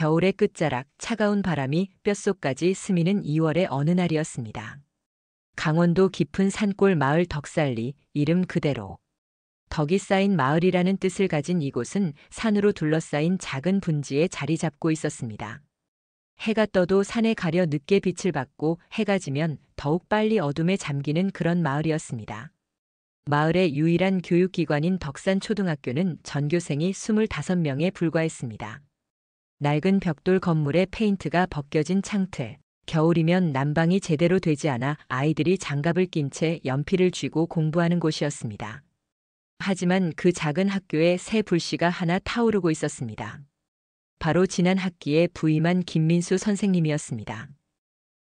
겨울의 끝자락, 차가운 바람이 뼛속까지 스미는 2월의 어느 날이었습니다. 강원도 깊은 산골 마을 덕살리, 이름 그대로. 덕이 쌓인 마을이라는 뜻을 가진 이곳은 산으로 둘러싸인 작은 분지에 자리 잡고 있었습니다. 해가 떠도 산에 가려 늦게 빛을 받고 해가 지면 더욱 빨리 어둠에 잠기는 그런 마을이었습니다. 마을의 유일한 교육기관인 덕산초등학교는 전교생이 25명에 불과했습니다. 낡은 벽돌 건물에 페인트가 벗겨진 창틀, 겨울이면 난방이 제대로 되지 않아 아이들이 장갑을 낀 채 연필을 쥐고 공부하는 곳이었습니다. 하지만 그 작은 학교에 새 불씨가 하나 타오르고 있었습니다. 바로 지난 학기에 부임한 김민수 선생님이었습니다.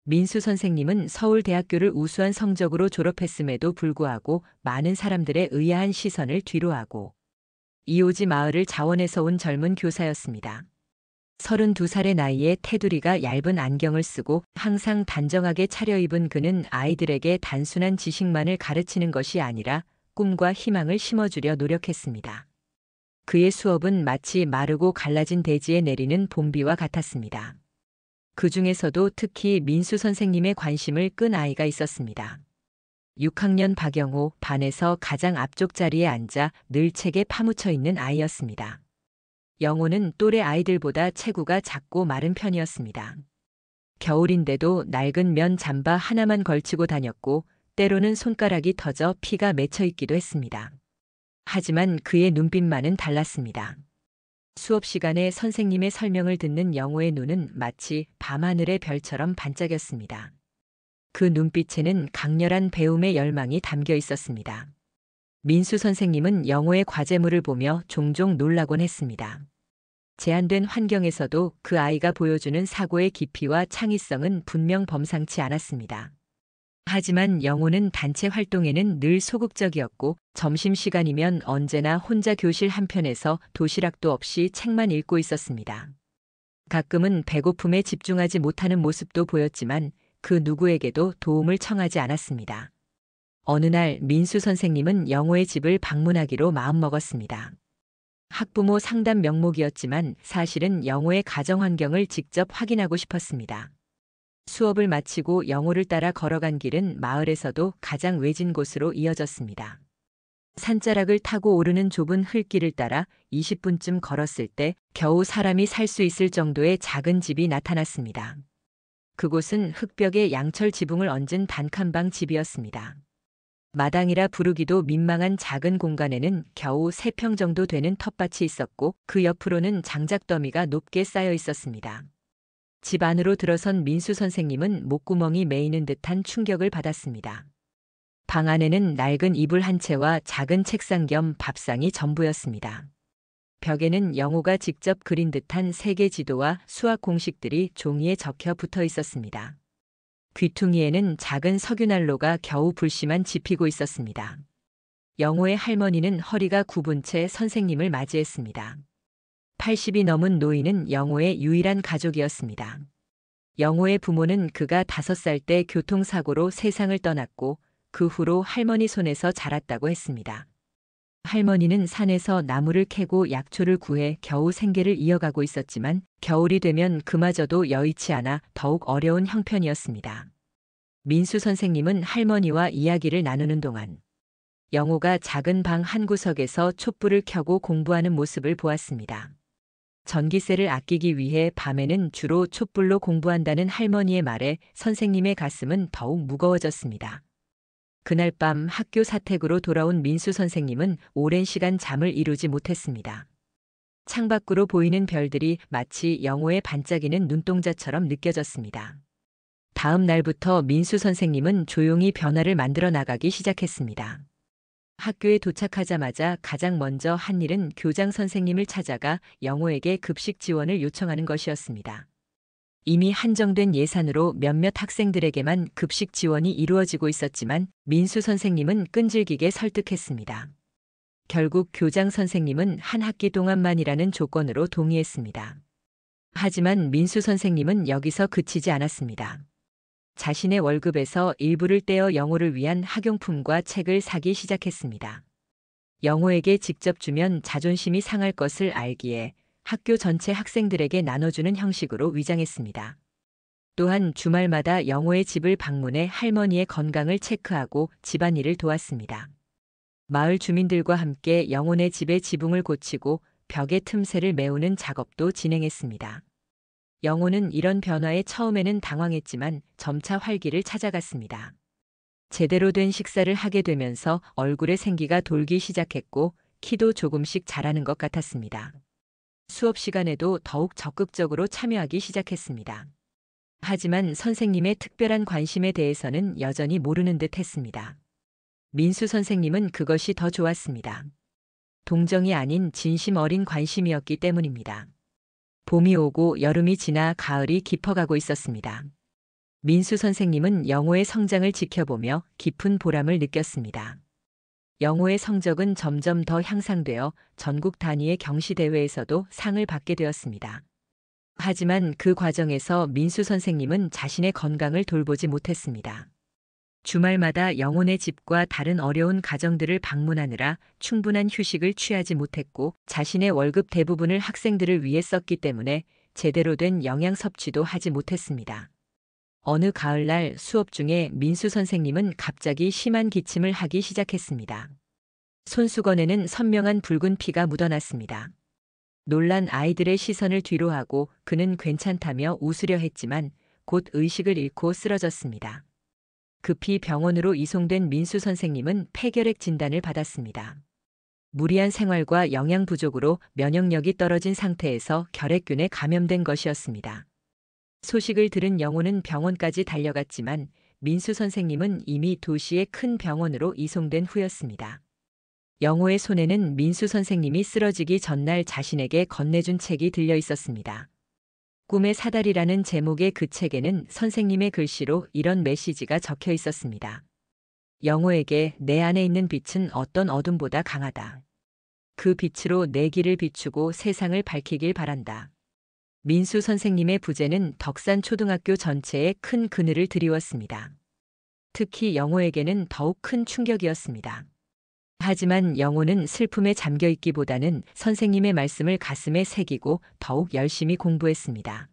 민수 선생님은 서울대학교를 우수한 성적으로 졸업했음에도 불구하고 많은 사람들의 의아한 시선을 뒤로하고 이오지 마을을 자원해서 온 젊은 교사였습니다. 32살의 나이에 테두리가 얇은 안경을 쓰고 항상 단정하게 차려입은 그는 아이들에게 단순한 지식만을 가르치는 것이 아니라 꿈과 희망을 심어주려 노력했습니다. 그의 수업은 마치 마르고 갈라진 대지에 내리는 봄비와 같았습니다. 그 중에서도 특히 민수 선생님의 관심을 끈 아이가 있었습니다. 6학년 박영호, 반에서 가장 앞쪽 자리에 앉아 늘 책에 파묻혀 있는 아이였습니다. 영호는 또래 아이들보다 체구가 작고 마른 편이었습니다. 겨울인데도 낡은 면 잠바 하나만 걸치고 다녔고 때로는 손가락이 터져 피가 맺혀 있기도 했습니다. 하지만 그의 눈빛만은 달랐습니다. 수업 시간에 선생님의 설명을 듣는 영호의 눈은 마치 밤하늘의 별처럼 반짝였습니다. 그 눈빛에는 강렬한 배움의 열망이 담겨 있었습니다. 민수 선생님은 영호의 과제물을 보며 종종 놀라곤 했습니다. 제한된 환경에서도 그 아이가 보여주는 사고의 깊이와 창의성은 분명 범상치 않았습니다. 하지만 영호는 단체 활동에는 늘 소극적이었고 점심시간이면 언제나 혼자 교실 한편에서 도시락도 없이 책만 읽고 있었습니다. 가끔은 배고픔에 집중하지 못하는 모습도 보였지만 그 누구에게도 도움을 청하지 않았습니다. 어느 날 민수 선생님은 영호의 집을 방문하기로 마음먹었습니다. 학부모 상담 명목이었지만 사실은 영호의 가정 환경을 직접 확인하고 싶었습니다. 수업을 마치고 영호를 따라 걸어간 길은 마을에서도 가장 외진 곳으로 이어졌습니다. 산자락을 타고 오르는 좁은 흙길을 따라 20분쯤 걸었을 때 겨우 사람이 살 수 있을 정도의 작은 집이 나타났습니다. 그곳은 흙벽에 양철 지붕을 얹은 단칸방 집이었습니다. 마당이라 부르기도 민망한 작은 공간에는 겨우 3평 정도 되는 텃밭이 있었고 그 옆으로는 장작더미가 높게 쌓여 있었습니다. 집 안으로 들어선 민수 선생님은 목구멍이 메이는 듯한 충격을 받았습니다. 방 안에는 낡은 이불 한 채와 작은 책상 겸 밥상이 전부였습니다. 벽에는 영호가 직접 그린 듯한 세계 지도와 수학 공식들이 종이에 적혀 붙어 있었습니다. 귀퉁이에는 작은 석유난로가 겨우 불씨만 지피고 있었습니다. 영호의 할머니는 허리가 굽은 채 선생님을 맞이했습니다. 80이 넘은 노인은 영호의 유일한 가족이었습니다. 영호의 부모는 그가 5살 때 교통사고로 세상을 떠났고 그 후로 할머니 손에서 자랐다고 했습니다. 할머니는 산에서 나무를 캐고 약초를 구해 겨우 생계를 이어가고 있었지만 겨울이 되면 그마저도 여의치 않아 더욱 어려운 형편이었습니다. 민수 선생님은 할머니와 이야기를 나누는 동안 영호가 작은 방 한 구석에서 촛불을 켜고 공부하는 모습을 보았습니다. 전기세를 아끼기 위해 밤에는 주로 촛불로 공부한다는 할머니의 말에 선생님의 가슴은 더욱 무거워졌습니다. 그날 밤 학교 사택으로 돌아온 민수 선생님은 오랜 시간 잠을 이루지 못했습니다. 창밖으로 보이는 별들이 마치 영호의 반짝이는 눈동자처럼 느껴졌습니다. 다음 날부터 민수 선생님은 조용히 변화를 만들어 나가기 시작했습니다. 학교에 도착하자마자 가장 먼저 한 일은 교장 선생님을 찾아가 영호에게 급식 지원을 요청하는 것이었습니다. 이미 한정된 예산으로 몇몇 학생들에게만 급식 지원이 이루어지고 있었지만 민수 선생님은 끈질기게 설득했습니다. 결국 교장 선생님은 한 학기 동안만이라는 조건으로 동의했습니다. 하지만 민수 선생님은 여기서 그치지 않았습니다. 자신의 월급에서 일부를 떼어 영호를 위한 학용품과 책을 사기 시작했습니다. 영호에게 직접 주면 자존심이 상할 것을 알기에 학교 전체 학생들에게 나눠주는 형식으로 위장했습니다. 또한 주말마다 영호의 집을 방문해 할머니의 건강을 체크하고 집안일을 도왔습니다. 마을 주민들과 함께 영혼의 집의 지붕을 고치고 벽의 틈새를 메우는 작업도 진행했습니다. 영호는 이런 변화에 처음에는 당황했지만 점차 활기를 찾아갔습니다. 제대로 된 식사를 하게 되면서 얼굴에 생기가 돌기 시작했고 키도 조금씩 자라는 것 같았습니다. 수업 시간에도 더욱 적극적으로 참여하기 시작했습니다. 하지만 선생님의 특별한 관심에 대해서는 여전히 모르는 듯 했습니다. 민수 선생님은 그것이 더 좋았습니다. 동정이 아닌 진심 어린 관심이었기 때문입니다. 봄이 오고 여름이 지나 가을이 깊어가고 있었습니다. 민수 선생님은 영호의 성장을 지켜보며 깊은 보람을 느꼈습니다. 영호의 성적은 점점 더 향상되어 전국 단위의 경시대회에서도 상을 받게 되었습니다. 하지만 그 과정에서 민수 선생님은 자신의 건강을 돌보지 못했습니다. 주말마다 영혼의 집과 다른 어려운 가정들을 방문하느라 충분한 휴식을 취하지 못했고 자신의 월급 대부분을 학생들을 위해 썼기 때문에 제대로 된 영양 섭취도 하지 못했습니다. 어느 가을날 수업 중에 민수 선생님은 갑자기 심한 기침을 하기 시작했습니다. 손수건에는 선명한 붉은 피가 묻어났습니다. 놀란 아이들의 시선을 뒤로하고 그는 괜찮다며 웃으려 했지만 곧 의식을 잃고 쓰러졌습니다. 급히 병원으로 이송된 민수 선생님은 폐결핵 진단을 받았습니다. 무리한 생활과 영양 부족으로 면역력이 떨어진 상태에서 결핵균에 감염된 것이었습니다. 소식을 들은 영호는 병원까지 달려갔지만 민수 선생님은 이미 도시의 큰 병원으로 이송된 후였습니다. 영호의 손에는 민수 선생님이 쓰러지기 전날 자신에게 건네준 책이 들려 있었습니다. 꿈의 사다리라는 제목의 그 책에는 선생님의 글씨로 이런 메시지가 적혀 있었습니다. 영호에게 내 안에 있는 빛은 어떤 어둠보다 강하다. 그 빛으로 내 길을 비추고 세상을 밝히길 바란다. 민수 선생님의 부재는 덕산 초등학교 전체에 큰 그늘을 드리웠습니다. 특히 영호에게는 더욱 큰 충격이었습니다. 하지만 영호는 슬픔에 잠겨 있기보다는 선생님의 말씀을 가슴에 새기고 더욱 열심히 공부했습니다.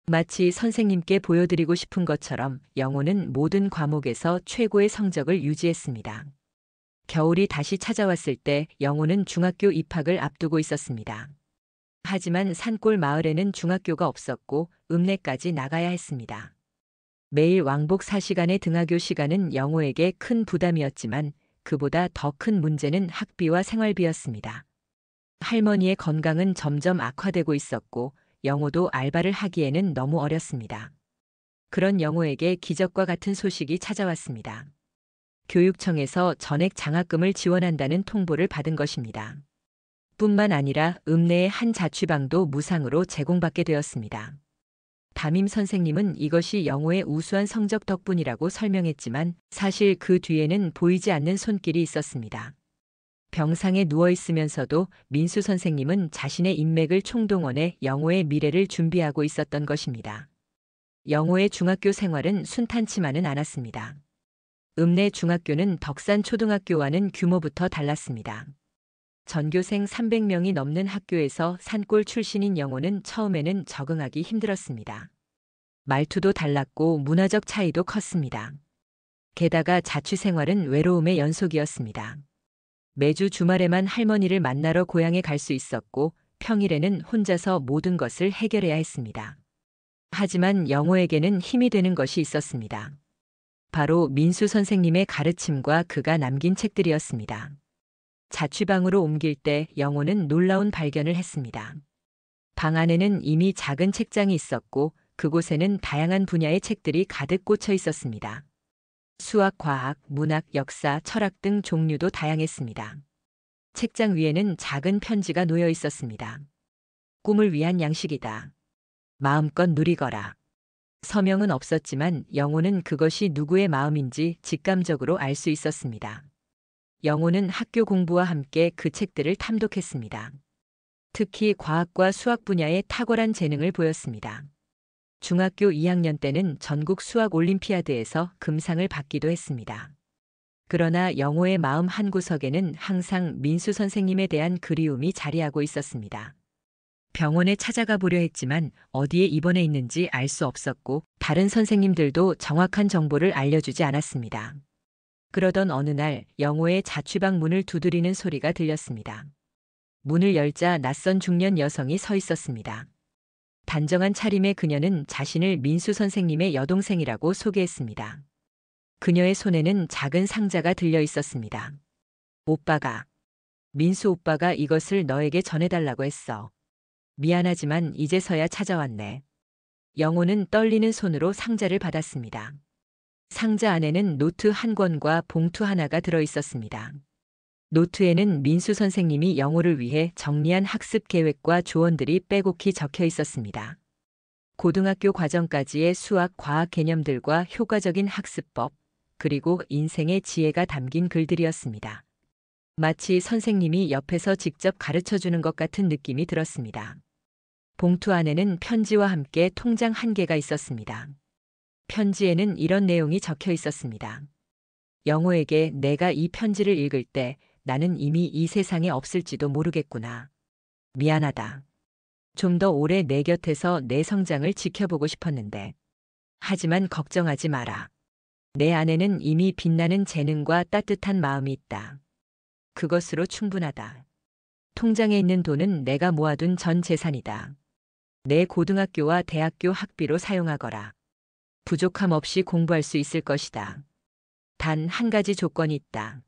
마치 선생님께 보여드리고 싶은 것처럼 영호는 모든 과목에서 최고의 성적을 유지했습니다. 겨울이 다시 찾아왔을 때 영호는 중학교 입학을 앞두고 있었습니다. 하지만 산골 마을에는 중학교가 없었고 읍내까지 나가야 했습니다. 매일 왕복 4시간의 등하교 시간은 영호에게 큰 부담이었지만 그보다 더 큰 문제는 학비와 생활비였습니다. 할머니의 건강은 점점 악화되고 있었고 영호도 알바를 하기에는 너무 어렸습니다. 그런 영호에게 기적과 같은 소식이 찾아왔습니다. 교육청에서 전액 장학금을 지원한다는 통보를 받은 것입니다. 뿐만 아니라 읍내의 한 자취방도 무상으로 제공받게 되었습니다. 담임 선생님은 이것이 영호의 우수한 성적 덕분이라고 설명했지만 사실 그 뒤에는 보이지 않는 손길이 있었습니다. 병상에 누워 있으면서도 민수 선생님은 자신의 인맥을 총동원해 영호의 미래를 준비하고 있었던 것입니다. 영호의 중학교 생활은 순탄치만은 않았습니다. 읍내 중학교는 덕산 초등학교와는 규모부터 달랐습니다. 전교생 300명이 넘는 학교에서 산골 출신인 영호는 처음에는 적응하기 힘들었습니다. 말투도 달랐고 문화적 차이도 컸습니다. 게다가 자취 생활은 외로움의 연속이었습니다. 매주 주말에만 할머니를 만나러 고향에 갈 수 있었고 평일에는 혼자서 모든 것을 해결해야 했습니다. 하지만 영호에게는 힘이 되는 것이 있었습니다. 바로 민수 선생님의 가르침과 그가 남긴 책들이었습니다. 자취방으로 옮길 때 영호는 놀라운 발견을 했습니다. 방 안에는 이미 작은 책장이 있었고 그곳에는 다양한 분야의 책들이 가득 꽂혀 있었습니다. 수학, 과학, 문학, 역사, 철학 등 종류도 다양했습니다. 책장 위에는 작은 편지가 놓여 있었습니다. 꿈을 위한 양식이다. 마음껏 누리거라. 서명은 없었지만 영호는 그것이 누구의 마음인지 직감적으로 알 수 있었습니다. 영호는 학교 공부와 함께 그 책들을 탐독했습니다. 특히 과학과 수학 분야에 탁월한 재능을 보였습니다. 중학교 2학년 때는 전국 수학 올림피아드에서 금상을 받기도 했습니다. 그러나 영호의 마음 한구석에는 항상 민수 선생님에 대한 그리움이 자리하고 있었습니다. 병원에 찾아가 보려 했지만 어디에 입원해 있는지 알 수 없었고 다른 선생님들도 정확한 정보를 알려주지 않았습니다. 그러던 어느 날 영호의 자취방 문을 두드리는 소리가 들렸습니다. 문을 열자 낯선 중년 여성이 서 있었습니다. 단정한 차림의 그녀는 자신을 민수 선생님의 여동생이라고 소개했습니다. 그녀의 손에는 작은 상자가 들려 있었습니다. 오빠가, 민수 오빠가 이것을 너에게 전해달라고 했어. 미안하지만 이제서야 찾아왔네. 영호는 떨리는 손으로 상자를 받았습니다. 상자 안에는 노트 한 권과 봉투 하나가 들어 있었습니다. 노트에는 민수 선생님이 영호를 위해 정리한 학습 계획과 조언들이 빼곡히 적혀 있었습니다. 고등학교 과정까지의 수학, 과학 개념들과 효과적인 학습법, 그리고 인생의 지혜가 담긴 글들이었습니다. 마치 선생님이 옆에서 직접 가르쳐 주는 것 같은 느낌이 들었습니다. 봉투 안에는 편지와 함께 통장 한 개가 있었습니다. 편지에는 이런 내용이 적혀 있었습니다. 영호에게 내가 이 편지를 읽을 때 나는 이미 이 세상에 없을지도 모르겠구나. 미안하다. 좀 더 오래 내 곁에서 내 성장을 지켜보고 싶었는데. 하지만 걱정하지 마라. 내 안에는 이미 빛나는 재능과 따뜻한 마음이 있다. 그것으로 충분하다. 통장에 있는 돈은 내가 모아둔 전 재산이다. 내 고등학교와 대학교 학비로 사용하거라. 부족함 없이 공부할 수 있을 것이다. 단 한 가지 조건이 있다.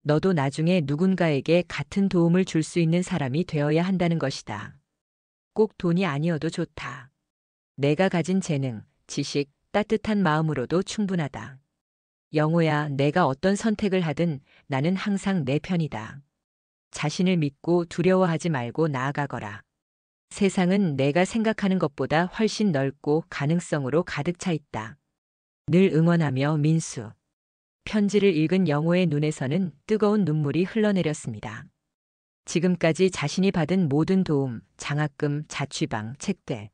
너도 나중에 누군가에게 같은 도움을 줄 수 있는 사람이 되어야 한다는 것이다. 꼭 돈이 아니어도 좋다. 내가 가진 재능, 지식, 따뜻한 마음으로도 충분하다. 영호야, 내가 어떤 선택을 하든 나는 항상 내 편이다. 자신을 믿고 두려워하지 말고 나아가거라. 세상은 내가 생각하는 것보다 훨씬 넓고 가능성으로 가득 차 있다. 늘 응원하며 민수. 편지를 읽은 영호의 눈에서는 뜨거운 눈물이 흘러내렸습니다. 지금까지 자신이 받은 모든 도움, 장학금, 자취방, 책대.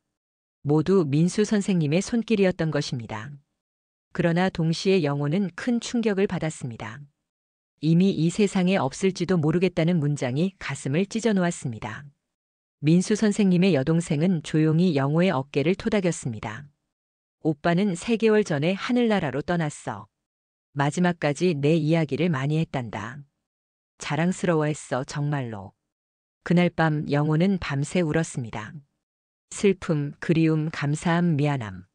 모두 민수 선생님의 손길이었던 것입니다. 그러나 동시에 영호는 큰 충격을 받았습니다. 이미 이 세상에 없을지도 모르겠다는 문장이 가슴을 찢어놓았습니다. 민수 선생님의 여동생은 조용히 영호의 어깨를 토닥였습니다. 오빠는 3개월 전에 하늘나라로 떠났어. 마지막까지 내 이야기를 많이 했단다. 자랑스러워했어, 정말로. 그날 밤 영호는 밤새 울었습니다. 슬픔, 그리움, 감사함, 미안함.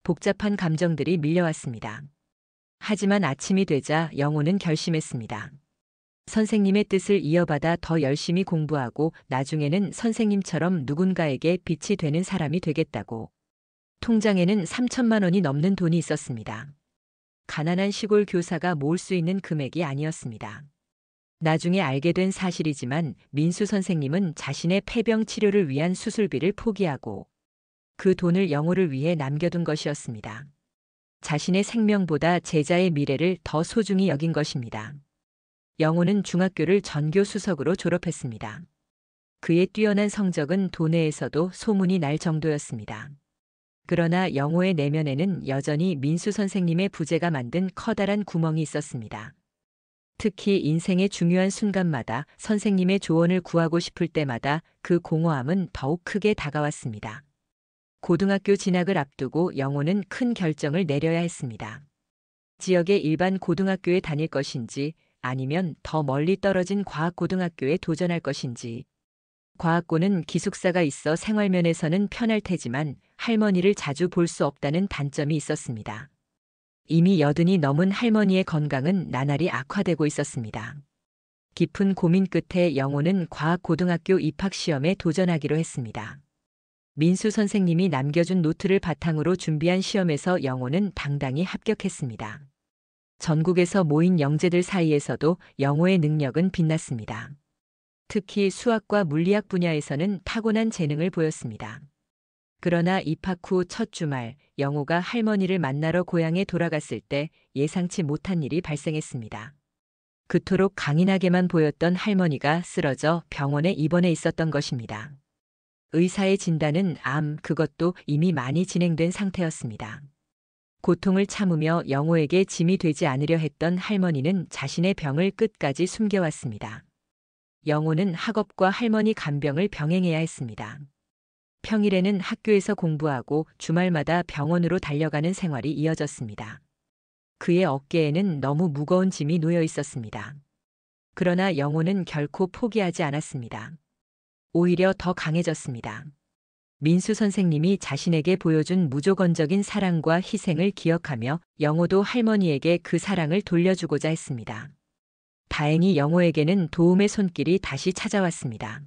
복잡한 감정들이 밀려왔습니다. 하지만 아침이 되자 영호는 결심했습니다. 선생님의 뜻을 이어받아 더 열심히 공부하고 나중에는 선생님처럼 누군가에게 빛이 되는 사람이 되겠다고. 통장에는 3천만 원이 넘는 돈이 있었습니다. 가난한 시골 교사가 모을 수 있는 금액이 아니었습니다. 나중에 알게 된 사실이지만 민수 선생님은 자신의 폐병 치료를 위한 수술비를 포기하고 그 돈을 영호를 위해 남겨둔 것이었습니다. 자신의 생명보다 제자의 미래를 더 소중히 여긴 것입니다. 영호는 중학교를 전교 수석으로 졸업했습니다. 그의 뛰어난 성적은 도내에서도 소문이 날 정도였습니다. 그러나 영호의 내면에는 여전히 민수 선생님의 부재가 만든 커다란 구멍이 있었습니다. 특히 인생의 중요한 순간마다 선생님의 조언을 구하고 싶을 때마다 그 공허함은 더욱 크게 다가왔습니다. 고등학교 진학을 앞두고 영호는 큰 결정을 내려야 했습니다. 지역의 일반 고등학교에 다닐 것인지 아니면 더 멀리 떨어진 과학고등학교에 도전할 것인지. 과학고는 기숙사가 있어 생활면에서는 편할 테지만 할머니를 자주 볼 수 없다는 단점이 있었습니다. 이미 80이 넘은 할머니의 건강은 나날이 악화되고 있었습니다. 깊은 고민 끝에 영호는 과학고등학교 입학시험에 도전하기로 했습니다. 민수 선생님이 남겨준 노트를 바탕으로 준비한 시험에서 영호는 당당히 합격했습니다. 전국에서 모인 영재들 사이에서도 영호의 능력은 빛났습니다. 특히 수학과 물리학 분야에서는 타고난 재능을 보였습니다. 그러나 입학 후 첫 주말 영호가 할머니를 만나러 고향에 돌아갔을 때 예상치 못한 일이 발생했습니다. 그토록 강인하게만 보였던 할머니가 쓰러져 병원에 입원해 있었던 것입니다. 의사의 진단은 암, 그것도 이미 많이 진행된 상태였습니다. 고통을 참으며 영호에게 짐이 되지 않으려 했던 할머니는 자신의 병을 끝까지 숨겨왔습니다. 영호는 학업과 할머니 간병을 병행해야 했습니다. 평일에는 학교에서 공부하고 주말마다 병원으로 달려가는 생활이 이어졌습니다. 그의 어깨에는 너무 무거운 짐이 놓여 있었습니다. 그러나 영호는 결코 포기하지 않았습니다. 오히려 더 강해졌습니다. 민수 선생님이 자신에게 보여준 무조건적인 사랑과 희생을 기억하며 영호도 할머니에게 그 사랑을 돌려주고자 했습니다. 다행히 영호에게는 도움의 손길이 다시 찾아왔습니다.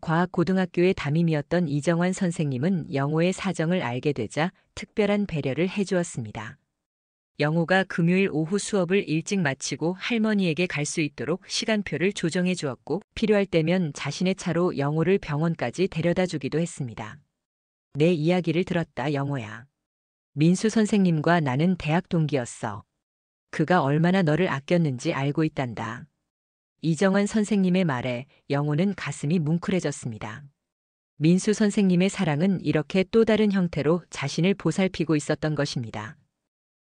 과학고등학교의 담임이었던 이정환 선생님은 영호의 사정을 알게 되자 특별한 배려를 해주었습니다. 영호가 금요일 오후 수업을 일찍 마치고 할머니에게 갈 수 있도록 시간표를 조정해 주었고 필요할 때면 자신의 차로 영호를 병원까지 데려다 주기도 했습니다. 내 이야기를 들었다, 영호야. 민수 선생님과 나는 대학 동기였어. 그가 얼마나 너를 아꼈는지 알고 있단다. 이정환 선생님의 말에 영호는 가슴이 뭉클해졌습니다. 민수 선생님의 사랑은 이렇게 또 다른 형태로 자신을 보살피고 있었던 것입니다.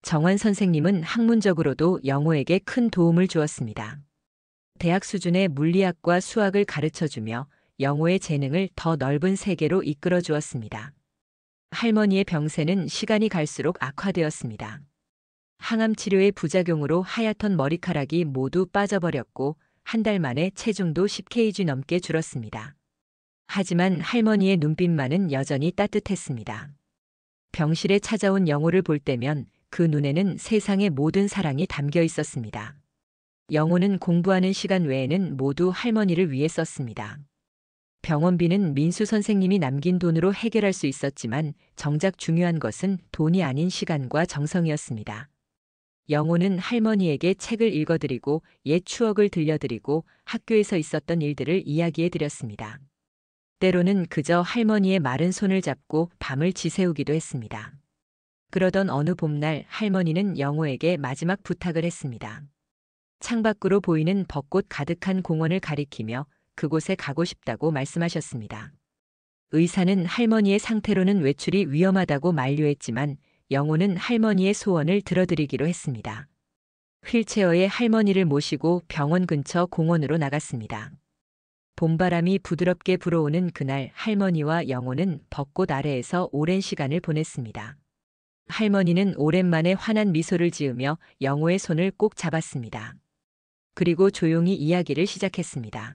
정환 선생님은 학문적으로도 영호에게 큰 도움을 주었습니다. 대학 수준의 물리학과 수학을 가르쳐주며 영호의 재능을 더 넓은 세계로 이끌어 주었습니다. 할머니의 병세는 시간이 갈수록 악화되었습니다. 항암 치료의 부작용으로 하얗던 머리카락이 모두 빠져버렸고 한 달 만에 체중도 10kg 넘게 줄었습니다. 하지만 할머니의 눈빛만은 여전히 따뜻했습니다. 병실에 찾아온 영호를 볼 때면 그 눈에는 세상의 모든 사랑이 담겨 있었습니다. 영호는 공부하는 시간 외에는 모두 할머니를 위해 썼습니다. 병원비는 민수 선생님이 남긴 돈으로 해결할 수 있었지만 정작 중요한 것은 돈이 아닌 시간과 정성이었습니다. 영호는 할머니에게 책을 읽어드리고 옛 추억을 들려드리고 학교에서 있었던 일들을 이야기해드렸습니다. 때로는 그저 할머니의 마른 손을 잡고 밤을 지새우기도 했습니다. 그러던 어느 봄날 할머니는 영호에게 마지막 부탁을 했습니다. 창밖으로 보이는 벚꽃 가득한 공원을 가리키며 그곳에 가고 싶다고 말씀하셨습니다. 의사는 할머니의 상태로는 외출이 위험하다고 만류했지만 영호는 할머니의 소원을 들어드리기로 했습니다. 휠체어에 할머니를 모시고 병원 근처 공원으로 나갔습니다. 봄바람이 부드럽게 불어오는 그날 할머니와 영호는 벚꽃 아래에서 오랜 시간을 보냈습니다. 할머니는 오랜만에 환한 미소를 지으며 영호의 손을 꼭 잡았습니다. 그리고 조용히 이야기를 시작했습니다.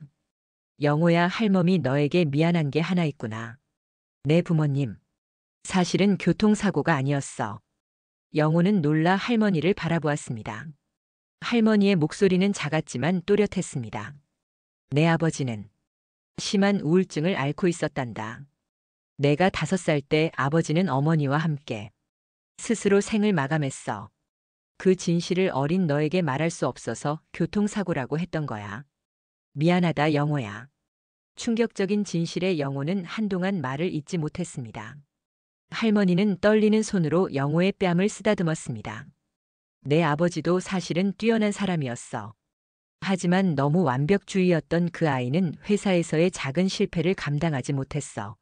영호야, 할멈이 너에게 미안한 게 하나 있구나. 내 부모님. 사실은 교통사고가 아니었어. 영호는 놀라 할머니를 바라보았습니다. 할머니의 목소리는 작았지만 또렷했습니다. 내 아버지는 심한 우울증을 앓고 있었단다. 내가 5살 때 아버지는 어머니와 함께 스스로 생을 마감했어. 그 진실을 어린 너에게 말할 수 없어서 교통사고라고 했던 거야. 미안하다, 영호야. 충격적인 진실에 영호는 한동안 말을 잇지 못했습니다. 할머니는 떨리는 손으로 영호의 뺨을 쓰다듬었습니다. 내 아버지도 사실은 뛰어난 사람이었어. 하지만 너무 완벽주의였던 그 아이는 회사에서의 작은 실패를 감당하지 못했어.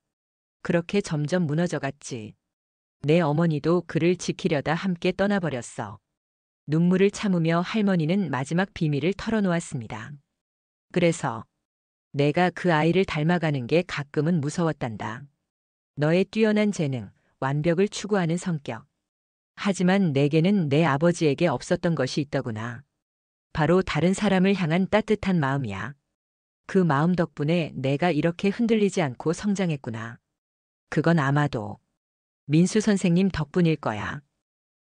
그렇게 점점 무너져갔지. 내 어머니도 그를 지키려다 함께 떠나버렸어. 눈물을 참으며 할머니는 마지막 비밀을 털어놓았습니다. 그래서 내가 그 아이를 닮아가는 게 가끔은 무서웠단다. 너의 뛰어난 재능, 완벽을 추구하는 성격. 하지만 내게는 내 아버지에게 없었던 것이 있더구나. 바로 다른 사람을 향한 따뜻한 마음이야. 그 마음 덕분에 내가 이렇게 흔들리지 않고 성장했구나. 그건 아마도 민수 선생님 덕분일 거야.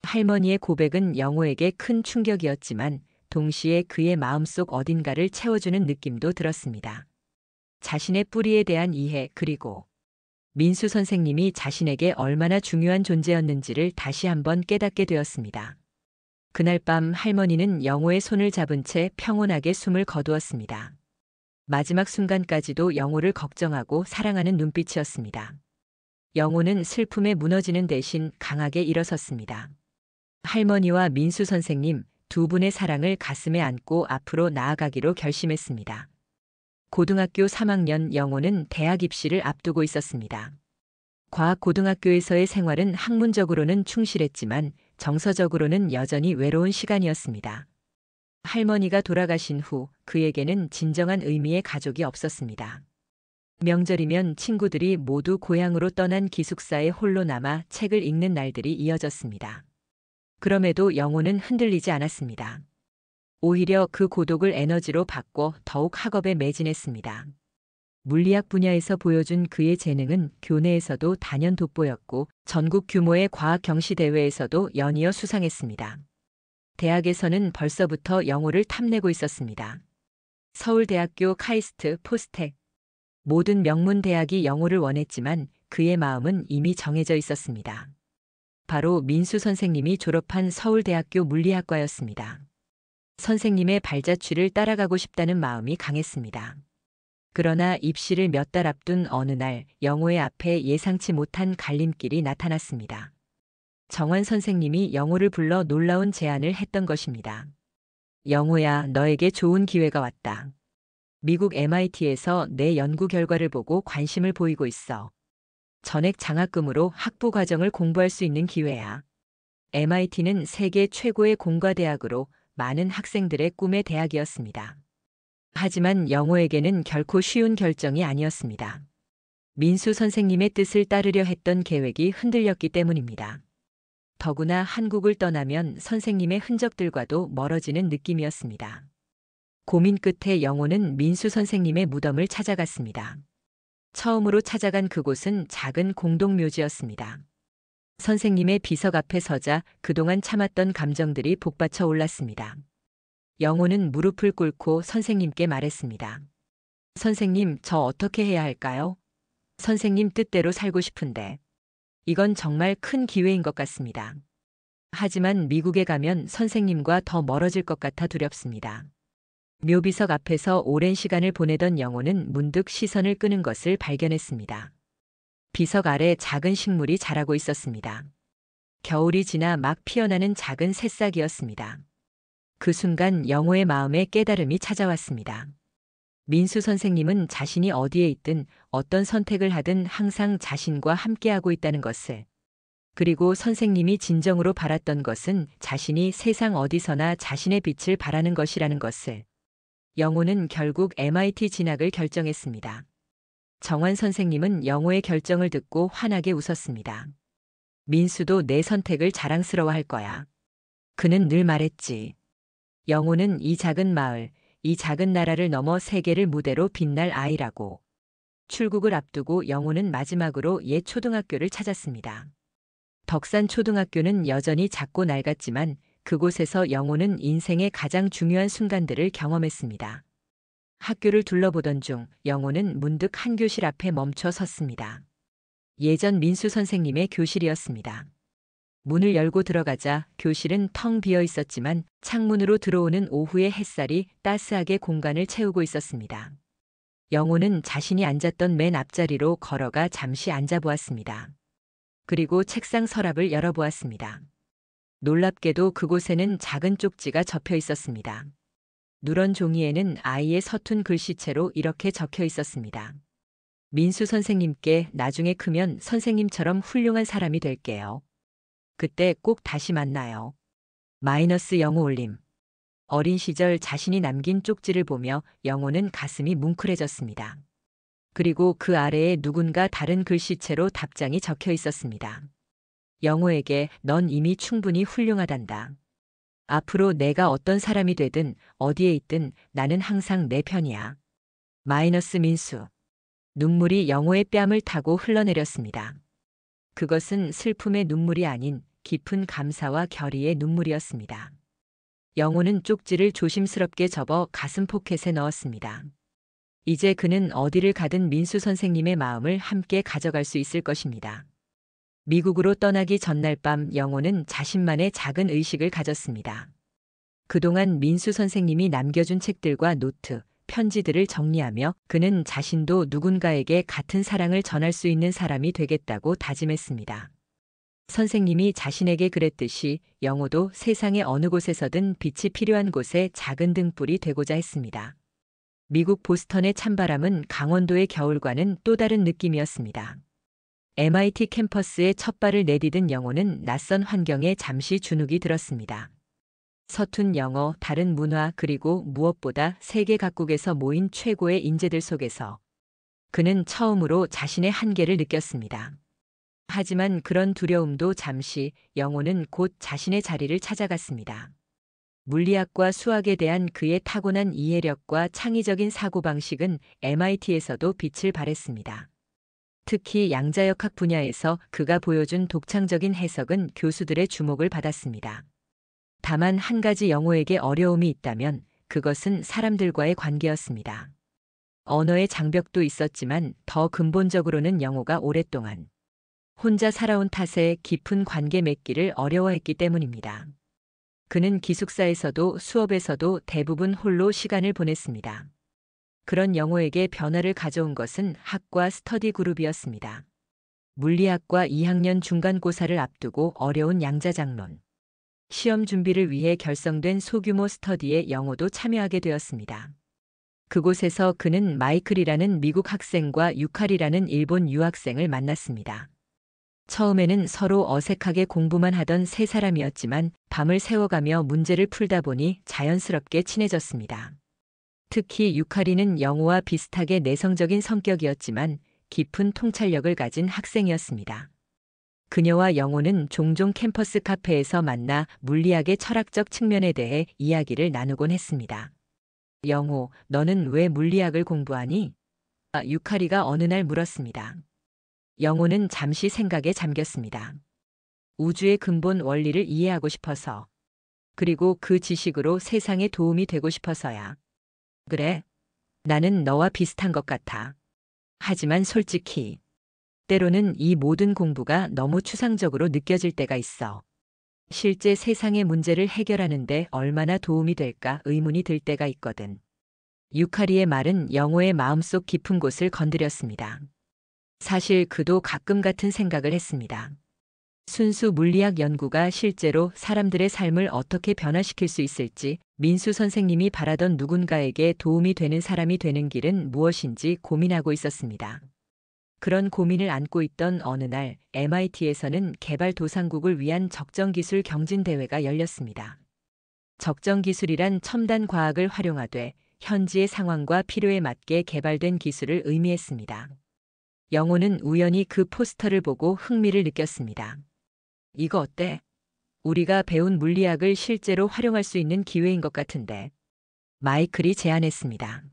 할머니의 고백은 영호에게 큰 충격이었지만 동시에 그의 마음속 어딘가를 채워주는 느낌도 들었습니다. 자신의 뿌리에 대한 이해, 그리고 민수 선생님이 자신에게 얼마나 중요한 존재였는지를 다시 한번 깨닫게 되었습니다. 그날 밤 할머니는 영호의 손을 잡은 채 평온하게 숨을 거두었습니다. 마지막 순간까지도 영호를 걱정하고 사랑하는 눈빛이었습니다. 영호는 슬픔에 무너지는 대신 강하게 일어섰습니다. 할머니와 민수 선생님 두 분의 사랑을 가슴에 안고 앞으로 나아가기로 결심했습니다. 고등학교 3학년 영호는 대학 입시를 앞두고 있었습니다. 과학고등학교에서의 생활은 학문적으로는 충실했지만 정서적으로는 여전히 외로운 시간이었습니다. 할머니가 돌아가신 후 그에게는 진정한 의미의 가족이 없었습니다. 명절이면 친구들이 모두 고향으로 떠난 기숙사에 홀로 남아 책을 읽는 날들이 이어졌습니다. 그럼에도 영호는 흔들리지 않았습니다. 오히려 그 고독을 에너지로 바꿔 더욱 학업에 매진했습니다. 물리학 분야에서 보여준 그의 재능은 교내에서도 단연 돋보였고 전국 규모의 과학 경시 대회에서도 연이어 수상했습니다. 대학에서는 벌써부터 영호를 탐내고 있었습니다. 서울대학교 카이스트, 포스텍 모든 명문 대학이 영호를 원했지만 그의 마음은 이미 정해져 있었습니다. 바로 민수 선생님이 졸업한 서울대학교 물리학과였습니다. 선생님의 발자취를 따라가고 싶다는 마음이 강했습니다. 그러나 입시를 몇 달 앞둔 어느 날 영호의 앞에 예상치 못한 갈림길이 나타났습니다. 정환 선생님이 영호를 불러 놀라운 제안을 했던 것입니다. 영호야, 너에게 좋은 기회가 왔다. 미국 MIT에서 내 연구 결과를 보고 관심을 보이고 있어. 전액 장학금으로 학부 과정을 공부할 수 있는 기회야. MIT는 세계 최고의 공과대학으로 많은 학생들의 꿈의 대학이었습니다. 하지만 영호에게는 결코 쉬운 결정이 아니었습니다. 민수 선생님의 뜻을 따르려 했던 계획이 흔들렸기 때문입니다. 더구나 한국을 떠나면 선생님의 흔적들과도 멀어지는 느낌이었습니다. 고민 끝에 영호는 민수 선생님의 무덤을 찾아갔습니다. 처음으로 찾아간 그곳은 작은 공동묘지였습니다. 선생님의 비석 앞에 서자 그동안 참았던 감정들이 복받쳐 올랐습니다. 영호는 무릎을 꿇고 선생님께 말했습니다. 선생님, 저 어떻게 해야 할까요? 선생님 뜻대로 살고 싶은데. 이건 정말 큰 기회인 것 같습니다. 하지만 미국에 가면 선생님과 더 멀어질 것 같아 두렵습니다. 묘비석 앞에서 오랜 시간을 보내던 영호는 문득 시선을 끄는 것을 발견했습니다. 비석 아래 작은 식물이 자라고 있었습니다. 겨울이 지나 막 피어나는 작은 새싹이었습니다. 그 순간 영호의 마음에 깨달음이 찾아왔습니다. 민수 선생님은 자신이 어디에 있든 어떤 선택을 하든 항상 자신과 함께하고 있다는 것을, 그리고 선생님이 진정으로 바랐던 것은 자신이 세상 어디서나 자신의 빛을 발하는 것이라는 것을. 영호는 결국 MIT 진학을 결정했습니다. 정환 선생님은 영호의 결정을 듣고 환하게 웃었습니다. 민수도 내 선택을 자랑스러워할 거야. 그는 늘 말했지. 영호는 이 작은 마을, 이 작은 나라를 넘어 세계를 무대로 빛날 아이라고. 출국을 앞두고 영호는 마지막으로 옛 초등학교를 찾았습니다. 덕산 초등학교는 여전히 작고 낡았지만 그곳에서 영호는 인생의 가장 중요한 순간들을 경험했습니다. 학교를 둘러보던 중 영호는 문득 한 교실 앞에 멈춰 섰습니다. 예전 민수 선생님의 교실이었습니다. 문을 열고 들어가자 교실은 텅 비어 있었지만 창문으로 들어오는 오후의 햇살이 따스하게 공간을 채우고 있었습니다. 영호는 자신이 앉았던 맨 앞자리로 걸어가 잠시 앉아보았습니다. 그리고 책상 서랍을 열어보았습니다. 놀랍게도 그곳에는 작은 쪽지가 접혀 있었습니다. 누런 종이에는 아이의 서툰 글씨체로 이렇게 적혀 있었습니다. 민수 선생님께 나중에 크면 선생님처럼 훌륭한 사람이 될게요. 그때 꼭 다시 만나요. 영호 올림. 어린 시절 자신이 남긴 쪽지를 보며 영호는 가슴이 뭉클해졌습니다. 그리고 그 아래에 누군가 다른 글씨체로 답장이 적혀 있었습니다. 영호에게 넌 이미 충분히 훌륭하단다. 앞으로 내가 어떤 사람이 되든 어디에 있든 나는 항상 내 편이야. 민수. 눈물이 영호의 뺨을 타고 흘러내렸습니다. 그것은 슬픔의 눈물이 아닌 깊은 감사와 결의의 눈물이었습니다. 영호는 쪽지를 조심스럽게 접어 가슴 포켓에 넣었습니다. 이제 그는 어디를 가든 민수 선생님의 마음을 함께 가져갈 수 있을 것입니다. 미국으로 떠나기 전날 밤 영호는 자신만의 작은 의식을 가졌습니다. 그동안 민수 선생님이 남겨준 책들과 노트, 편지들을 정리하며 그는 자신도 누군가에게 같은 사랑을 전할 수 있는 사람이 되겠다고 다짐했습니다. 선생님이 자신에게 그랬듯이 영호도 세상의 어느 곳에서든 빛이 필요한 곳에 작은 등불이 되고자 했습니다. 미국 보스턴의 찬바람은 강원도의 겨울과는 또 다른 느낌이었습니다. MIT 캠퍼스에 첫 발을 내디딘 영호는 낯선 환경에 잠시 주눅이 들었습니다. 서툰 영어, 다른 문화, 그리고 무엇보다 세계 각국에서 모인 최고의 인재들 속에서 그는 처음으로 자신의 한계를 느꼈습니다. 하지만 그런 두려움도 잠시, 영호는 곧 자신의 자리를 찾아갔습니다. 물리학과 수학에 대한 그의 타고난 이해력과 창의적인 사고방식은 MIT에서도 빛을 발했습니다. 특히 양자역학 분야에서 그가 보여준 독창적인 해석은 교수들의 주목을 받았습니다. 다만 한 가지 영호에게 어려움이 있다면 그것은 사람들과의 관계였습니다. 언어의 장벽도 있었지만 더 근본적으로는 영호가 오랫동안 혼자 살아온 탓에 깊은 관계 맺기를 어려워했기 때문입니다. 그는 기숙사에서도 수업에서도 대부분 홀로 시간을 보냈습니다. 그런 영호에게 변화를 가져온 것은 학과 스터디 그룹이었습니다. 물리학과 2학년 중간고사를 앞두고 어려운 양자장론, 시험 준비를 위해 결성된 소규모 스터디에 영호도 참여하게 되었습니다. 그곳에서 그는 마이클이라는 미국 학생과 유칼이라는 일본 유학생을 만났습니다. 처음에는 서로 어색하게 공부만 하던 세 사람이었지만 밤을 새워가며 문제를 풀다 보니 자연스럽게 친해졌습니다. 특히 유카리는 영호와 비슷하게 내성적인 성격이었지만 깊은 통찰력을 가진 학생이었습니다. 그녀와 영호는 종종 캠퍼스 카페에서 만나 물리학의 철학적 측면에 대해 이야기를 나누곤 했습니다. 영호, 너는 왜 물리학을 공부하니? 유카리가 어느 날 물었습니다. 영호는 잠시 생각에 잠겼습니다. 우주의 근본 원리를 이해하고 싶어서. 그리고 그 지식으로 세상에 도움이 되고 싶어서야. 그래. 나는 너와 비슷한 것 같아. 하지만 솔직히, 때로는 이 모든 공부가 너무 추상적으로 느껴질 때가 있어. 실제 세상의 문제를 해결하는데 얼마나 도움이 될까 의문이 들 때가 있거든. 유카리의 말은 영호의 마음속 깊은 곳을 건드렸습니다. 사실 그도 가끔 같은 생각을 했습니다. 순수 물리학 연구가 실제로 사람들의 삶을 어떻게 변화시킬 수 있을지, 민수 선생님이 바라던 누군가에게 도움이 되는 사람이 되는 길은 무엇인지 고민하고 있었습니다. 그런 고민을 안고 있던 어느 날 MIT에서는 개발도상국을 위한 적정기술 경진대회가 열렸습니다. 적정기술이란 첨단 과학을 활용하되 현지의 상황과 필요에 맞게 개발된 기술을 의미했습니다. 영호는 우연히 그 포스터를 보고 흥미를 느꼈습니다. 이거 어때? 우리가 배운 물리학을 실제로 활용할 수 있는 기회인 것 같은데. 마이클이 제안했습니다.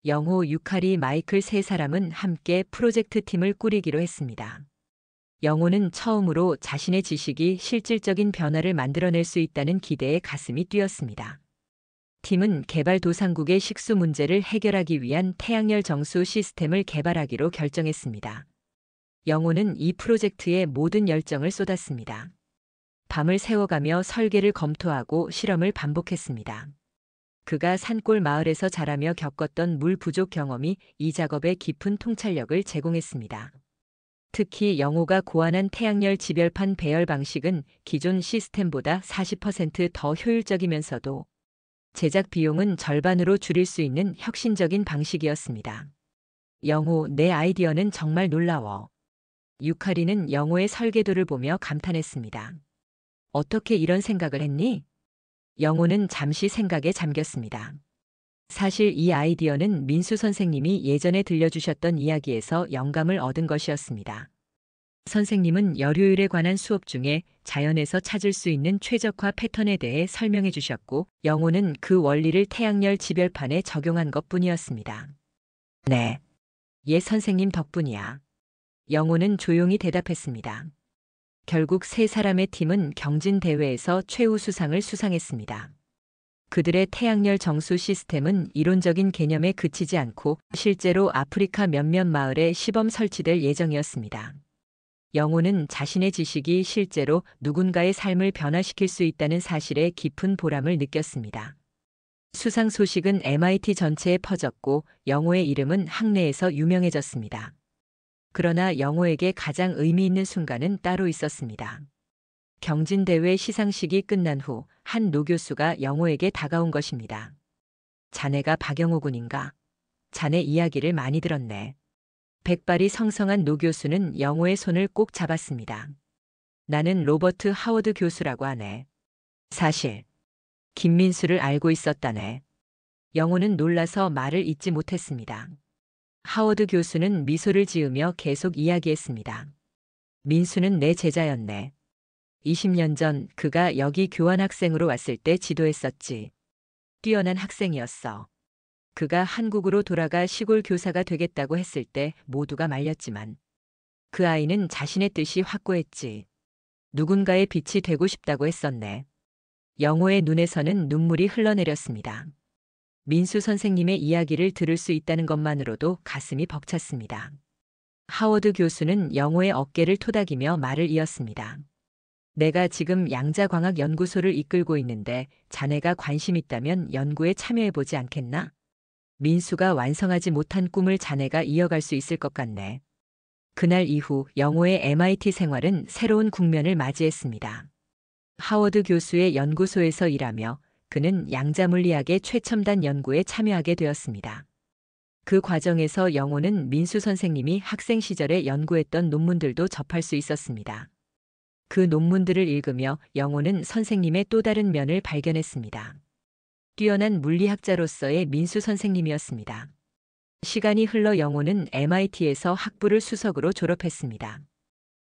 영호, 유카리, 마이클 세 사람은 함께 프로젝트 팀을 꾸리기로 했습니다. 영호는 처음으로 자신의 지식이 실질적인 변화를 만들어낼 수 있다는 기대에 가슴이 뛰었습니다. 팀은 개발도상국의 식수 문제를 해결하기 위한 태양열 정수 시스템을 개발하기로 결정했습니다. 영호는 이 프로젝트에 모든 열정을 쏟았습니다. 밤을 새워가며 설계를 검토하고 실험을 반복했습니다. 그가 산골 마을에서 자라며 겪었던 물 부족 경험이 이 작업에 깊은 통찰력을 제공했습니다. 특히 영호가 고안한 태양열 지별판 배열 방식은 기존 시스템보다 40%더 효율적이면서도 제작 비용은 절반으로 줄일 수 있는 혁신적인 방식이었습니다. 영호, 내 아이디어는 정말 놀라워. 유카리는 영호의 설계도를 보며 감탄했습니다. 어떻게 이런 생각을 했니? 영호는 잠시 생각에 잠겼습니다. 사실 이 아이디어는 민수 선생님이 예전에 들려주셨던 이야기에서 영감을 얻은 것이었습니다. 선생님은 열효율에 관한 수업 중에 자연에서 찾을 수 있는 최적화 패턴에 대해 설명해 주셨고, 영호는 그 원리를 태양열 지별판에 적용한 것뿐이었습니다. 네. 예, 선생님 덕분이야. 영호는 조용히 대답했습니다. 결국 세 사람의 팀은 경진대회에서 최우수상을 수상했습니다. 그들의 태양열 정수 시스템은 이론적인 개념에 그치지 않고 실제로 아프리카 몇몇 마을에 시범 설치될 예정이었습니다. 영호는 자신의 지식이 실제로 누군가의 삶을 변화시킬 수 있다는 사실에 깊은 보람을 느꼈습니다. 수상 소식은 MIT 전체에 퍼졌고 영호의 이름은 학내에서 유명해졌습니다. 그러나 영호에게 가장 의미 있는 순간은 따로 있었습니다. 경진대회 시상식이 끝난 후 한 노교수가 영호에게 다가온 것입니다. 자네가 박영호 군인가? 자네 이야기를 많이 들었네. 백발이 성성한 노교수는 영호의 손을 꼭 잡았습니다. 나는 로버트 하워드 교수라고 하네. 사실 김민수를 알고 있었다네. 영호는 놀라서 말을 잇지 못했습니다. 하워드 교수는 미소를 지으며 계속 이야기했습니다. 민수는 내 제자였네. 20년 전 그가 여기 교환학생으로 왔을 때 지도했었지. 뛰어난 학생이었어. 그가 한국으로 돌아가 시골 교사가 되겠다고 했을 때 모두가 말렸지만 그 아이는 자신의 뜻이 확고했지. 누군가의 빛이 되고 싶다고 했었네. 영호의 눈에서는 눈물이 흘러내렸습니다. 민수 선생님의 이야기를 들을 수 있다는 것만으로도 가슴이 벅찼습니다. 하워드 교수는 영호의 어깨를 토닥이며 말을 이었습니다. 내가 지금 양자광학연구소를 이끌고 있는데 자네가 관심 있다면 연구에 참여해보지 않겠나? 민수가 완성하지 못한 꿈을 자네가 이어갈 수 있을 것 같네. 그날 이후 영호의 MIT 생활은 새로운 국면을 맞이했습니다. 하워드 교수의 연구소에서 일하며 그는 양자물리학의 최첨단 연구에 참여하게 되었습니다. 그 과정에서 영호는 민수 선생님이 학생 시절에 연구했던 논문들도 접할 수 있었습니다. 그 논문들을 읽으며 영호는 선생님의 또 다른 면을 발견했습니다. 뛰어난 물리학자로서의 민수 선생님이었습니다. 시간이 흘러 영호는 MIT에서 학부를 수석으로 졸업했습니다.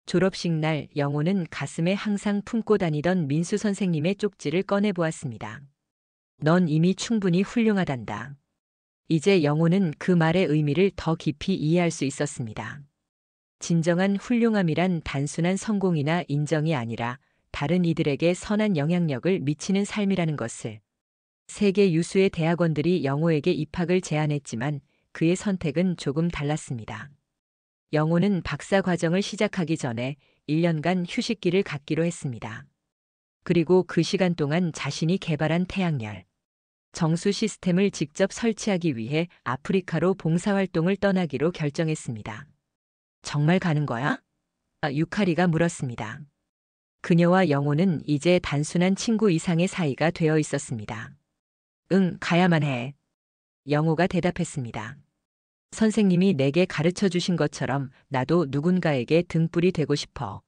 졸업식 날 영호는 가슴에 항상 품고 다니던 민수 선생님의 쪽지를 꺼내보았습니다. 넌 이미 충분히 훌륭하단다. 이제 영호는 그 말의 의미를 더 깊이 이해할 수 있었습니다. 진정한 훌륭함이란 단순한 성공이나 인정이 아니라 다른 이들에게 선한 영향력을 미치는 삶이라는 것을. 세계 유수의 대학원들이 영호에게 입학을 제안했지만 그의 선택은 조금 달랐습니다. 영호는 박사 과정을 시작하기 전에 1년간 휴식기를 갖기로 했습니다. 그리고 그 시간 동안 자신이 개발한 태양열 정수 시스템을 직접 설치하기 위해 아프리카로 봉사활동을 떠나기로 결정했습니다. 정말 가는 거야? 유카리가 물었습니다. 그녀와 영호는 이제 단순한 친구 이상의 사이가 되어 있었습니다. 응, 가야만 해. 영호가 대답했습니다. 선생님이 내게 가르쳐 주신 것처럼 나도 누군가에게 등불이 되고 싶어.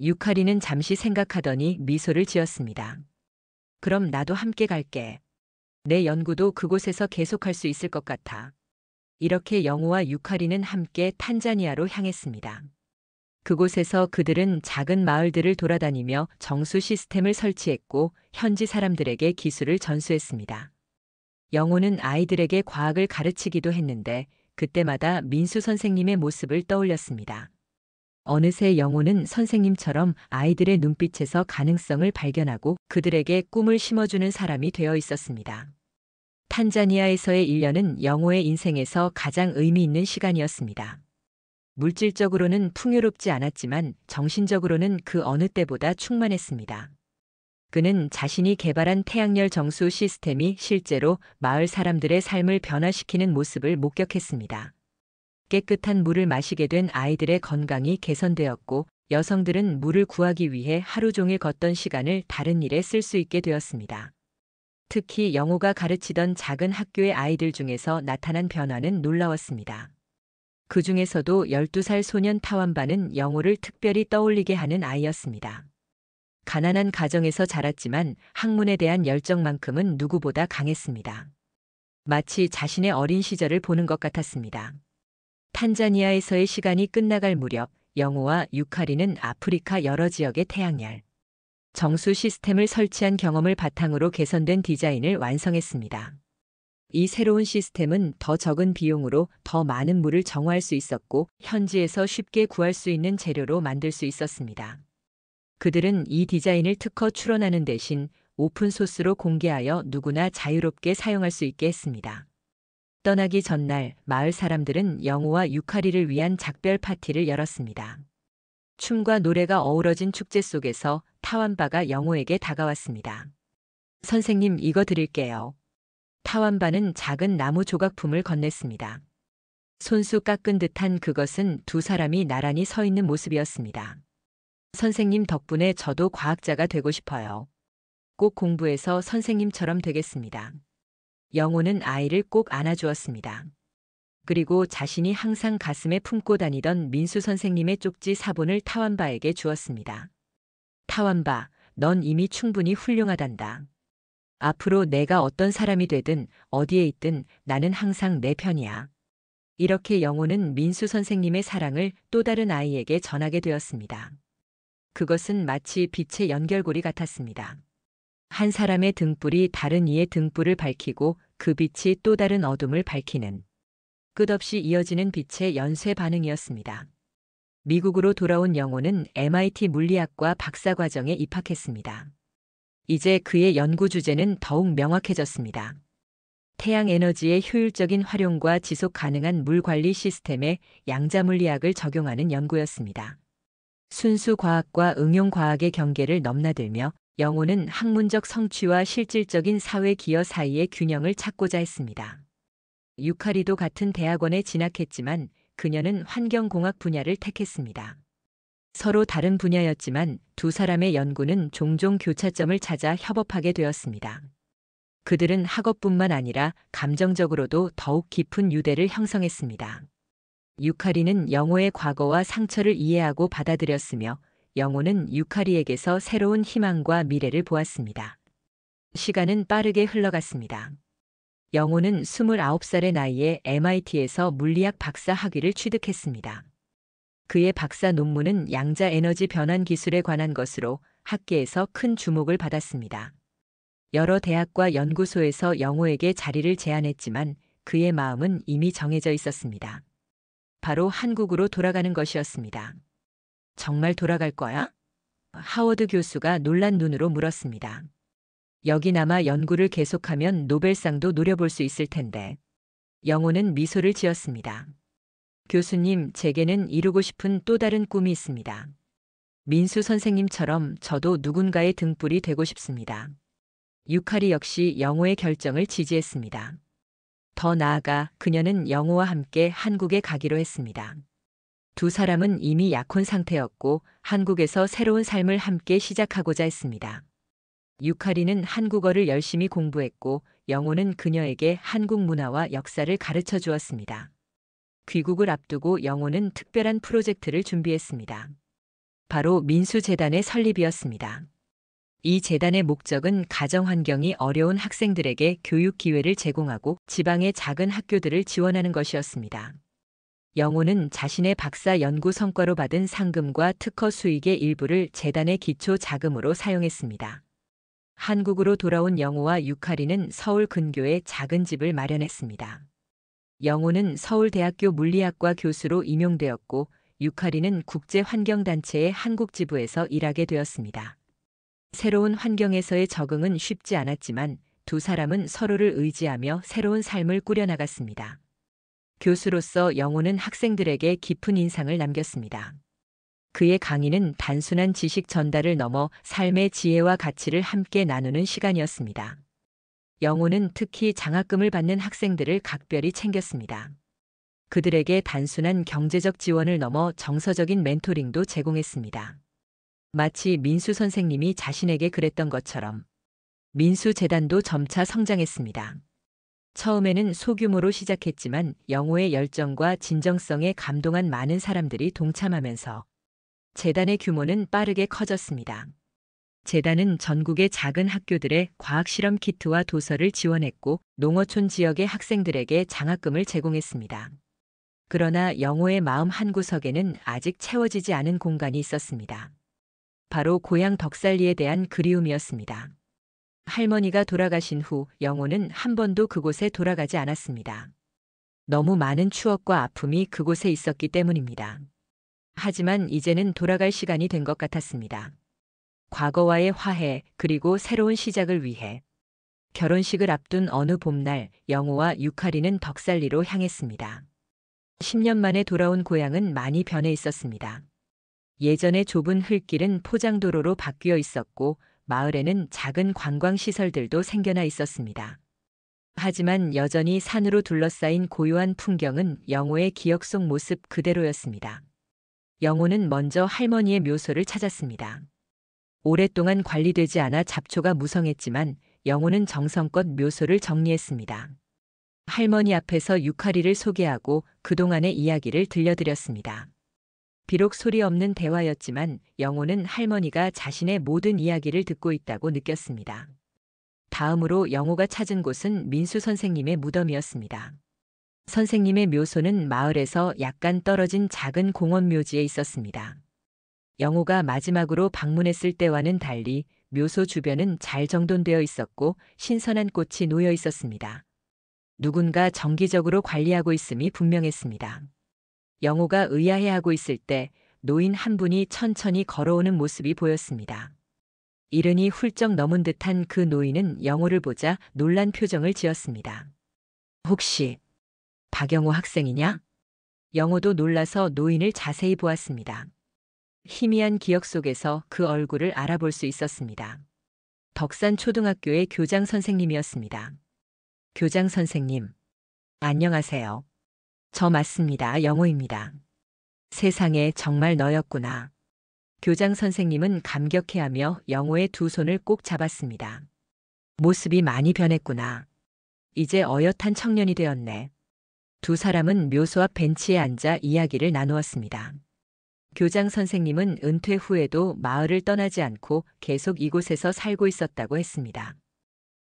유카리는 잠시 생각하더니 미소를 지었습니다. 그럼 나도 함께 갈게. 내 연구도 그곳에서 계속할 수 있을 것 같아. 이렇게 영호와 유카리는 함께 탄자니아로 향했습니다. 그곳에서 그들은 작은 마을들을 돌아다니며 정수 시스템을 설치했고 현지 사람들에게 기술을 전수했습니다. 영호는 아이들에게 과학을 가르치기도 했는데 그때마다 민수 선생님의 모습을 떠올렸습니다. 어느새 영호는 선생님처럼 아이들의 눈빛에서 가능성을 발견하고 그들에게 꿈을 심어주는 사람이 되어 있었습니다. 탄자니아에서의 1년은 영호의 인생에서 가장 의미 있는 시간이었습니다. 물질적으로는 풍요롭지 않았지만 정신적으로는 그 어느 때보다 충만했습니다. 그는 자신이 개발한 태양열 정수 시스템이 실제로 마을 사람들의 삶을 변화시키는 모습을 목격했습니다. 깨끗한 물을 마시게 된 아이들의 건강이 개선되었고 여성들은 물을 구하기 위해 하루 종일 걷던 시간을 다른 일에 쓸 수 있게 되었습니다. 특히 영호가 가르치던 작은 학교의 아이들 중에서 나타난 변화는 놀라웠습니다. 그 중에서도 12살 소년 타완바는 영호를 특별히 떠올리게 하는 아이였습니다. 가난한 가정에서 자랐지만 학문에 대한 열정만큼은 누구보다 강했습니다. 마치 자신의 어린 시절을 보는 것 같았습니다. 탄자니아에서의 시간이 끝나갈 무렵 영호와 유카리는 아프리카 여러 지역의 태양열 정수 시스템을 설치한 경험을 바탕으로 개선된 디자인을 완성했습니다. 이 새로운 시스템은 더 적은 비용으로 더 많은 물을 정화할 수 있었고 현지에서 쉽게 구할 수 있는 재료로 만들 수 있었습니다. 그들은 이 디자인을 특허 출원하는 대신 오픈소스로 공개하여 누구나 자유롭게 사용할 수 있게 했습니다. 떠나기 전날 마을 사람들은 영호와 유카리를 위한 작별 파티를 열었습니다. 춤과 노래가 어우러진 축제 속에서 타완바가 영호에게 다가왔습니다. 선생님, 이거 드릴게요. 타완바는 작은 나무 조각품을 건넸습니다. 손수 깎은 듯한 그것은 두 사람이 나란히 서 있는 모습이었습니다. 선생님 덕분에 저도 과학자가 되고 싶어요. 꼭 공부해서 선생님처럼 되겠습니다. 영호는 아이를 꼭 안아주었습니다. 그리고 자신이 항상 가슴에 품고 다니던 민수 선생님의 쪽지 사본을 타완바에게 주었습니다. 타완바, 넌 이미 충분히 훌륭하단다. 앞으로 내가 어떤 사람이 되든 어디에 있든 나는 항상 내 편이야. 이렇게 영호는 민수 선생님의 사랑을 또 다른 아이에게 전하게 되었습니다. 그것은 마치 빛의 연결고리 같았습니다. 한 사람의 등불이 다른 이의 등불을 밝히고 그 빛이 또 다른 어둠을 밝히는 끝없이 이어지는 빛의 연쇄 반응이었습니다. 미국으로 돌아온 영호는 MIT 물리학과 박사과정에 입학했습니다. 이제 그의 연구 주제는 더욱 명확해졌습니다. 태양 에너지의 효율적인 활용과 지속 가능한 물 관리 시스템에 양자 물리학을 적용하는 연구였습니다. 순수 과학과 응용 과학의 경계를 넘나들며 영호는 학문적 성취와 실질적인 사회 기여 사이의 균형을 찾고자 했습니다. 유카리도 같은 대학원에 진학했지만 그녀는 환경공학 분야를 택했습니다. 서로 다른 분야였지만 두 사람의 연구는 종종 교차점을 찾아 협업하게 되었습니다. 그들은 학업뿐만 아니라 감정적으로도 더욱 깊은 유대를 형성했습니다. 유카리는 영호의 과거와 상처를 이해하고 받아들였으며 영호는 유카리에게서 새로운 희망과 미래를 보았습니다. 시간은 빠르게 흘러갔습니다. 영호는 29살의 나이에 MIT에서 물리학 박사 학위를 취득했습니다. 그의 박사 논문은 양자 에너지 변환 기술에 관한 것으로 학계에서 큰 주목을 받았습니다. 여러 대학과 연구소에서 영호에게 자리를 제안했지만 그의 마음은 이미 정해져 있었습니다. 바로 한국으로 돌아가는 것이었습니다. 정말 돌아갈 거야? 하워드 교수가 놀란 눈으로 물었습니다. 여기 남아 연구를 계속하면 노벨상도 노려볼 수 있을 텐데. 영호는 미소를 지었습니다. 교수님, 제게는 이루고 싶은 또 다른 꿈이 있습니다. 민수 선생님처럼 저도 누군가의 등불이 되고 싶습니다. 유카리 역시 영호의 결정을 지지했습니다. 더 나아가 그녀는 영호와 함께 한국에 가기로 했습니다. 두 사람은 이미 약혼 상태였고 한국에서 새로운 삶을 함께 시작하고자 했습니다. 유카리는 한국어를 열심히 공부했고 영호는 그녀에게 한국 문화와 역사를 가르쳐 주었습니다. 귀국을 앞두고 영호는 특별한 프로젝트를 준비했습니다. 바로 민수재단의 설립이었습니다. 이 재단의 목적은 가정 환경이 어려운 학생들에게 교육 기회를 제공하고 지방의 작은 학교들을 지원하는 것이었습니다. 영호는 자신의 박사 연구 성과로 받은 상금과 특허 수익의 일부를 재단의 기초 자금으로 사용했습니다. 한국으로 돌아온 영호와 유카리는 서울 근교에 작은 집을 마련했습니다. 영호는 서울대학교 물리학과 교수로 임용되었고 유카리는 국제환경단체의 한국지부에서 일하게 되었습니다. 새로운 환경에서의 적응은 쉽지 않았지만 두 사람은 서로를 의지하며 새로운 삶을 꾸려나갔습니다. 교수로서 영호는 학생들에게 깊은 인상을 남겼습니다. 그의 강의는 단순한 지식 전달을 넘어 삶의 지혜와 가치를 함께 나누는 시간이었습니다. 영호는 특히 장학금을 받는 학생들을 각별히 챙겼습니다. 그들에게 단순한 경제적 지원을 넘어 정서적인 멘토링도 제공했습니다. 마치 민수 선생님이 자신에게 그랬던 것처럼 민수재단도 점차 성장했습니다. 처음에는 소규모로 시작했지만 영호의 열정과 진정성에 감동한 많은 사람들이 동참하면서 재단의 규모는 빠르게 커졌습니다. 재단은 전국의 작은 학교들의 과학실험 키트와 도서를 지원했고 농어촌 지역의 학생들에게 장학금을 제공했습니다. 그러나 영호의 마음 한구석에는 아직 채워지지 않은 공간이 있었습니다. 바로 고향 덕살리에 대한 그리움이었습니다. 할머니가 돌아가신 후 영호는 한 번도 그곳에 돌아가지 않았습니다. 너무 많은 추억과 아픔이 그곳에 있었기 때문입니다. 하지만 이제는 돌아갈 시간이 된 것 같았습니다. 과거와의 화해 그리고 새로운 시작을 위해 결혼식을 앞둔 어느 봄날 영호와 유카리는 덕살리로 향했습니다. 10년 만에 돌아온 고향은 많이 변해 있었습니다. 예전의 좁은 흙길은 포장도로로 바뀌어 있었고 마을에는 작은 관광시설들도 생겨나 있었습니다. 하지만 여전히 산으로 둘러싸인 고요한 풍경은 영호의 기억 속 모습 그대로였습니다. 영호는 먼저 할머니의 묘소를 찾았습니다. 오랫동안 관리되지 않아 잡초가 무성했지만 영호는 정성껏 묘소를 정리했습니다. 할머니 앞에서 유카리를 소개하고 그동안의 이야기를 들려드렸습니다. 비록 소리 없는 대화였지만 영호는 할머니가 자신의 모든 이야기를 듣고 있다고 느꼈습니다. 다음으로 영호가 찾은 곳은 민수 선생님의 무덤이었습니다. 선생님의 묘소는 마을에서 약간 떨어진 작은 공원 묘지에 있었습니다. 영호가 마지막으로 방문했을 때와는 달리 묘소 주변은 잘 정돈되어 있었고 신선한 꽃이 놓여 있었습니다. 누군가 정기적으로 관리하고 있음이 분명했습니다. 영호가 의아해하고 있을 때 노인 한 분이 천천히 걸어오는 모습이 보였습니다. 이른이 훌쩍 넘은 듯한 그 노인은 영호를 보자 놀란 표정을 지었습니다. 혹시 박영호 학생이냐? 영호도 놀라서 노인을 자세히 보았습니다. 희미한 기억 속에서 그 얼굴을 알아볼 수 있었습니다. 덕산 초등학교의 교장 선생님이었습니다. 교장 선생님, 안녕하세요. 저 맞습니다. 영호입니다. 세상에 정말 너였구나. 교장 선생님은 감격해하며 영호의 두 손을 꼭 잡았습니다. 모습이 많이 변했구나. 이제 어엿한 청년이 되었네. 두 사람은 묘소 앞 벤치에 앉아 이야기를 나누었습니다. 교장 선생님은 은퇴 후에도 마을을 떠나지 않고 계속 이곳에서 살고 있었다고 했습니다.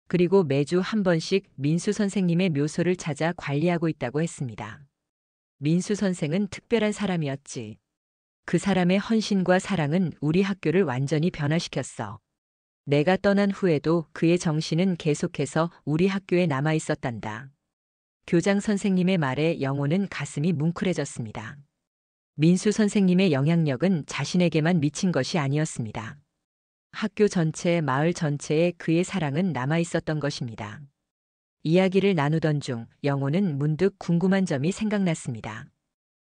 그리고 매주 한 번씩 민수 선생님의 묘소를 찾아 관리하고 있다고 했습니다. 민수 선생은 특별한 사람이었지. 그 사람의 헌신과 사랑은 우리 학교를 완전히 변화시켰어. 내가 떠난 후에도 그의 정신은 계속해서 우리 학교에 남아 있었단다. 교장 선생님의 말에 영호는 가슴이 뭉클해졌습니다. 민수 선생님의 영향력은 자신에게만 미친 것이 아니었습니다. 학교 전체, 마을 전체에 그의 사랑은 남아 있었던 것입니다. 이야기를 나누던 중 영호는 문득 궁금한 점이 생각났습니다.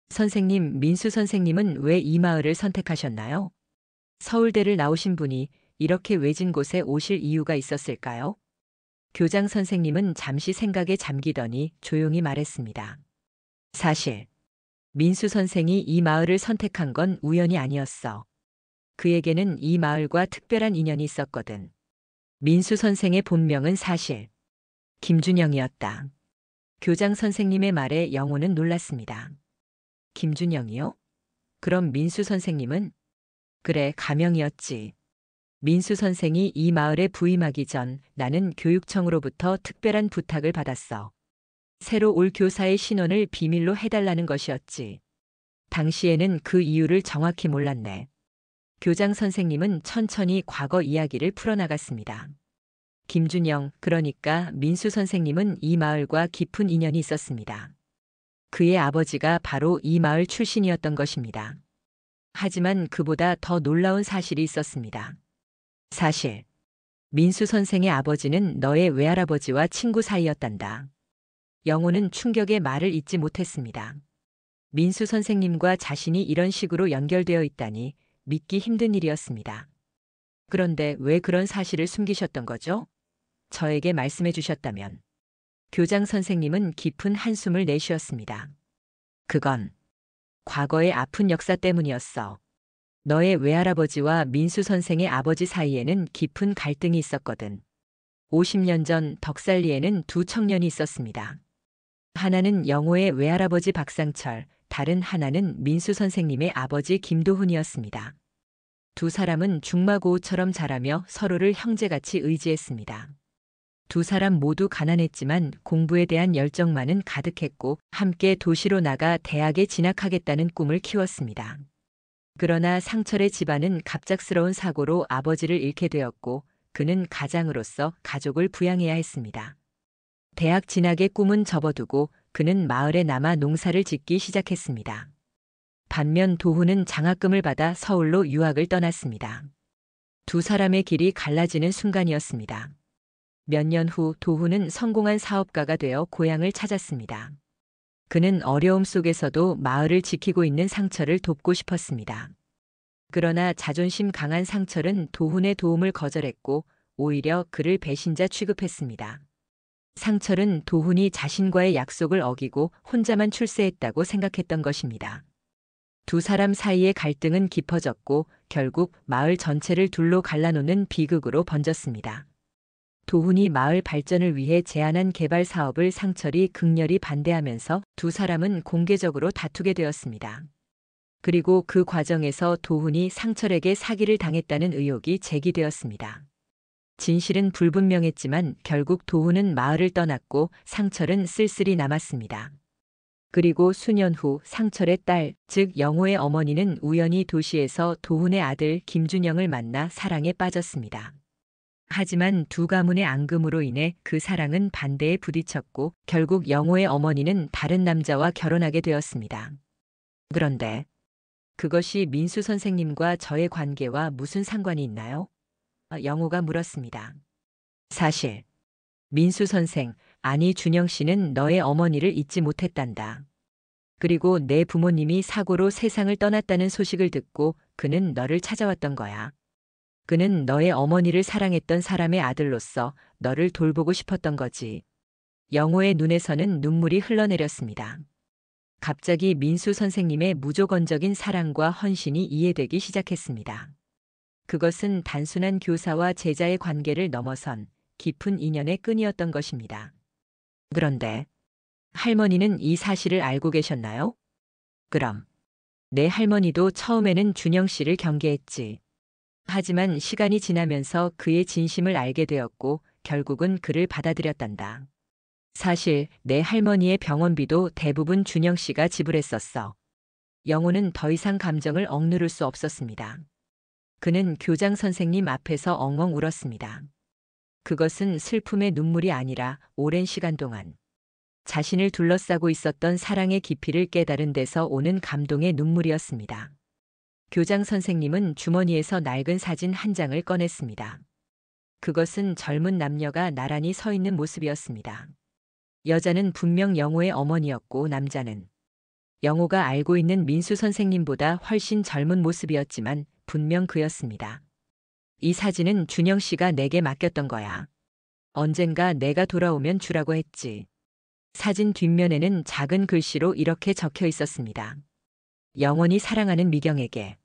선생님, 민수 선생님은 왜 이 마을을 선택하셨나요? 서울대를 나오신 분이 이렇게 외진 곳에 오실 이유가 있었을까요? 교장 선생님은 잠시 생각에 잠기더니 조용히 말했습니다. 사실 민수 선생이 이 마을을 선택한 건 우연이 아니었어. 그에게는 이 마을과 특별한 인연이 있었거든. 민수 선생의 본명은 사실 김준영이었다. 교장 선생님의 말에 영호는 놀랐습니다. 김준영이요? 그럼 민수 선생님은? 그래, 가명이었지. 민수 선생이 이 마을에 부임하기 전 나는 교육청으로부터 특별한 부탁을 받았어. 새로 올 교사의 신원을 비밀로 해달라는 것이었지. 당시에는 그 이유를 정확히 몰랐네. 교장 선생님은 천천히 과거 이야기를 풀어나갔습니다. 김준영, 그러니까 민수 선생님은 이 마을과 깊은 인연이 있었습니다. 그의 아버지가 바로 이 마을 출신이었던 것입니다. 하지만 그보다 더 놀라운 사실이 있었습니다. 사실 민수 선생의 아버지는 너의 외할아버지와 친구 사이였단다. 영호는 충격의 말을 잇지 못했습니다. 민수 선생님과 자신이 이런 식으로 연결되어 있다니 믿기 힘든 일이었습니다. 그런데 왜 그런 사실을 숨기셨던 거죠? 저에게 말씀해 주셨다면. 교장 선생님은 깊은 한숨을 내쉬었습니다. 그건 과거의 아픈 역사 때문이었어. 너의 외할아버지와 민수 선생의 아버지 사이에는 깊은 갈등이 있었거든. 50년 전 덕살리에는 두 청년이 있었습니다. 하나는 영호의 외할아버지 박상철, 다른 하나는 민수 선생님의 아버지 김도훈이었습니다. 두 사람은 중마고우처럼 자라며 서로를 형제같이 의지했습니다. 두 사람 모두 가난했지만 공부에 대한 열정만은 가득했고 함께 도시로 나가 대학에 진학하겠다는 꿈을 키웠습니다. 그러나 상철의 집안은 갑작스러운 사고로 아버지를 잃게 되었고 그는 가장으로서 가족을 부양해야 했습니다. 대학 진학의 꿈은 접어두고 그는 마을에 남아 농사를 짓기 시작했습니다. 반면 도훈은 장학금을 받아 서울로 유학을 떠났습니다. 두 사람의 길이 갈라지는 순간이었습니다. 몇 년 후 도훈은 성공한 사업가가 되어 고향을 찾았습니다. 그는 어려움 속에서도 마을을 지키고 있는 상철을 돕고 싶었습니다. 그러나 자존심 강한 상철은 도훈의 도움을 거절했고 오히려 그를 배신자 취급했습니다. 상철은 도훈이 자신과의 약속을 어기고 혼자만 출세했다고 생각했던 것입니다. 두 사람 사이의 갈등은 깊어졌고 결국 마을 전체를 둘로 갈라놓는 비극으로 번졌습니다. 도훈이 마을 발전을 위해 제안한 개발 사업을 상철이 극렬히 반대하면서 두 사람은 공개적으로 다투게 되었습니다. 그리고 그 과정에서 도훈이 상철에게 사기를 당했다는 의혹이 제기되었습니다. 진실은 불분명했지만 결국 도훈은 마을을 떠났고 상철은 쓸쓸히 남았습니다. 그리고 수년 후 상철의 딸, 즉 영호의 어머니는 우연히 도시에서 도훈의 아들 김준영을 만나 사랑에 빠졌습니다. 하지만 두 가문의 앙금으로 인해 그 사랑은 반대에 부딪혔고 결국 영호의 어머니는 다른 남자와 결혼하게 되었습니다. 그런데 그것이 민수 선생님과 저의 관계와 무슨 상관이 있나요? 영호가 물었습니다. 사실 민수 선생, 아니 준영 씨는 너의 어머니를 잊지 못했단다. 그리고 내 부모님이 사고로 세상을 떠났다는 소식을 듣고 그는 너를 찾아왔던 거야. 그는 너의 어머니를 사랑했던 사람의 아들로서 너를 돌보고 싶었던 거지. 영호의 눈에서는 눈물이 흘러내렸습니다. 갑자기 민수 선생님의 무조건적인 사랑과 헌신이 이해되기 시작했습니다. 그것은 단순한 교사와 제자의 관계를 넘어선 깊은 인연의 끈이었던 것입니다. 그런데 할머니는 이 사실을 알고 계셨나요? 그럼 내 할머니도 처음에는 준영 씨를 경계했지. 하지만 시간이 지나면서 그의 진심을 알게 되었고 결국은 그를 받아들였단다. 사실 내 할머니의 병원비도 대부분 준영 씨가 지불했었어. 영호는 더 이상 감정을 억누를 수 없었습니다. 그는 교장 선생님 앞에서 엉엉 울었습니다. 그것은 슬픔의 눈물이 아니라 오랜 시간 동안 자신을 둘러싸고 있었던 사랑의 깊이를 깨달은 데서 오는 감동의 눈물이었습니다. 교장 선생님은 주머니에서 낡은 사진 한 장을 꺼냈습니다. 그것은 젊은 남녀가 나란히 서 있는 모습이었습니다. 여자는 분명 영호의 어머니였고 남자는 영호가 알고 있는 민수 선생님보다 훨씬 젊은 모습이었지만 분명 그였습니다. 이 사진은 준영 씨가 내게 맡겼던 거야. 언젠가 내가 돌아오면 주라고 했지. 사진 뒷면에는 작은 글씨로 이렇게 적혀 있었습니다. 영원히 사랑하는 미경에게.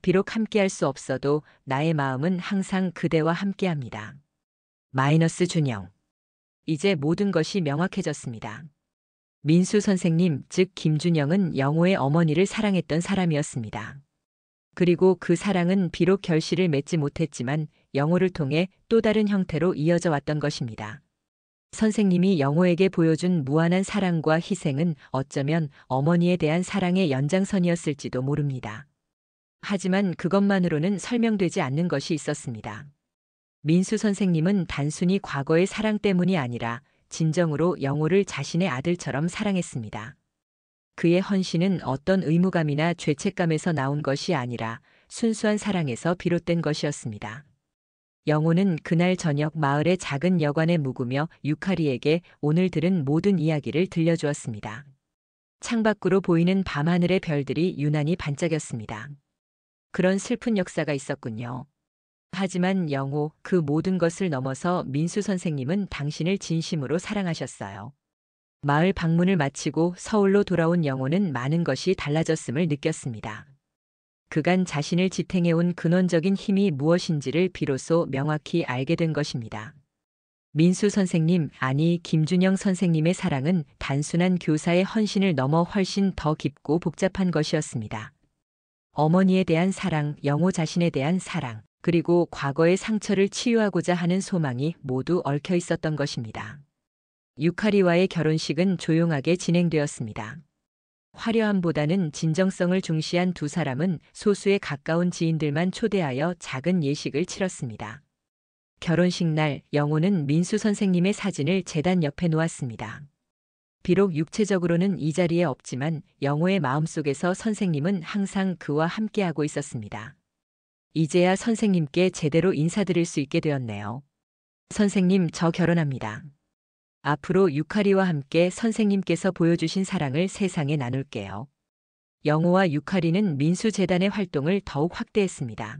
비록 함께할 수 없어도 나의 마음은 항상 그대와 함께합니다. 마이너스 준영. 이제 모든 것이 명확해졌습니다. 민수 선생님, 즉 김준영은 영호의 어머니를 사랑했던 사람이었습니다. 그리고 그 사랑은 비록 결실을 맺지 못했지만 영호를 통해 또 다른 형태로 이어져 왔던 것입니다. 선생님이 영호에게 보여준 무한한 사랑과 희생은 어쩌면 어머니에 대한 사랑의 연장선이었을지도 모릅니다. 하지만 그것만으로는 설명되지 않는 것이 있었습니다. 민수 선생님은 단순히 과거의 사랑 때문이 아니라 진정으로 영호를 자신의 아들처럼 사랑했습니다. 그의 헌신은 어떤 의무감이나 죄책감에서 나온 것이 아니라 순수한 사랑에서 비롯된 것이었습니다. 영호는 그날 저녁 마을의 작은 여관에 묵으며 유카리에게 오늘 들은 모든 이야기를 들려주었습니다. 창밖으로 보이는 밤하늘의 별들이 유난히 반짝였습니다. 그런 슬픈 역사가 있었군요. 하지만 영호, 그 모든 것을 넘어서 민수 선생님은 당신을 진심으로 사랑하셨어요. 마을 방문을 마치고 서울로 돌아온 영호는 많은 것이 달라졌음을 느꼈습니다. 그간 자신을 지탱해온 근원적인 힘이 무엇인지를 비로소 명확히 알게 된 것입니다. 민수 선생님, 아니 김준영 선생님의 사랑은 단순한 교사의 헌신을 넘어 훨씬 더 깊고 복잡한 것이었습니다. 어머니에 대한 사랑, 영호 자신에 대한 사랑, 그리고 과거의 상처를 치유하고자 하는 소망이 모두 얽혀 있었던 것입니다. 유카리와의 결혼식은 조용하게 진행되었습니다. 화려함보다는 진정성을 중시한 두 사람은 소수의 가까운 지인들만 초대하여 작은 예식을 치렀습니다. 결혼식 날 영호는 민수 선생님의 사진을 제단 옆에 놓았습니다. 비록 육체적으로는 이 자리에 없지만 영호의 마음속에서 선생님은 항상 그와 함께하고 있었습니다. 이제야 선생님께 제대로 인사드릴 수 있게 되었네요. 선생님, 저 결혼합니다. 앞으로 유카리와 함께 선생님께서 보여주신 사랑을 세상에 나눌게요. 영호와 유카리는 민수재단의 활동을 더욱 확대했습니다.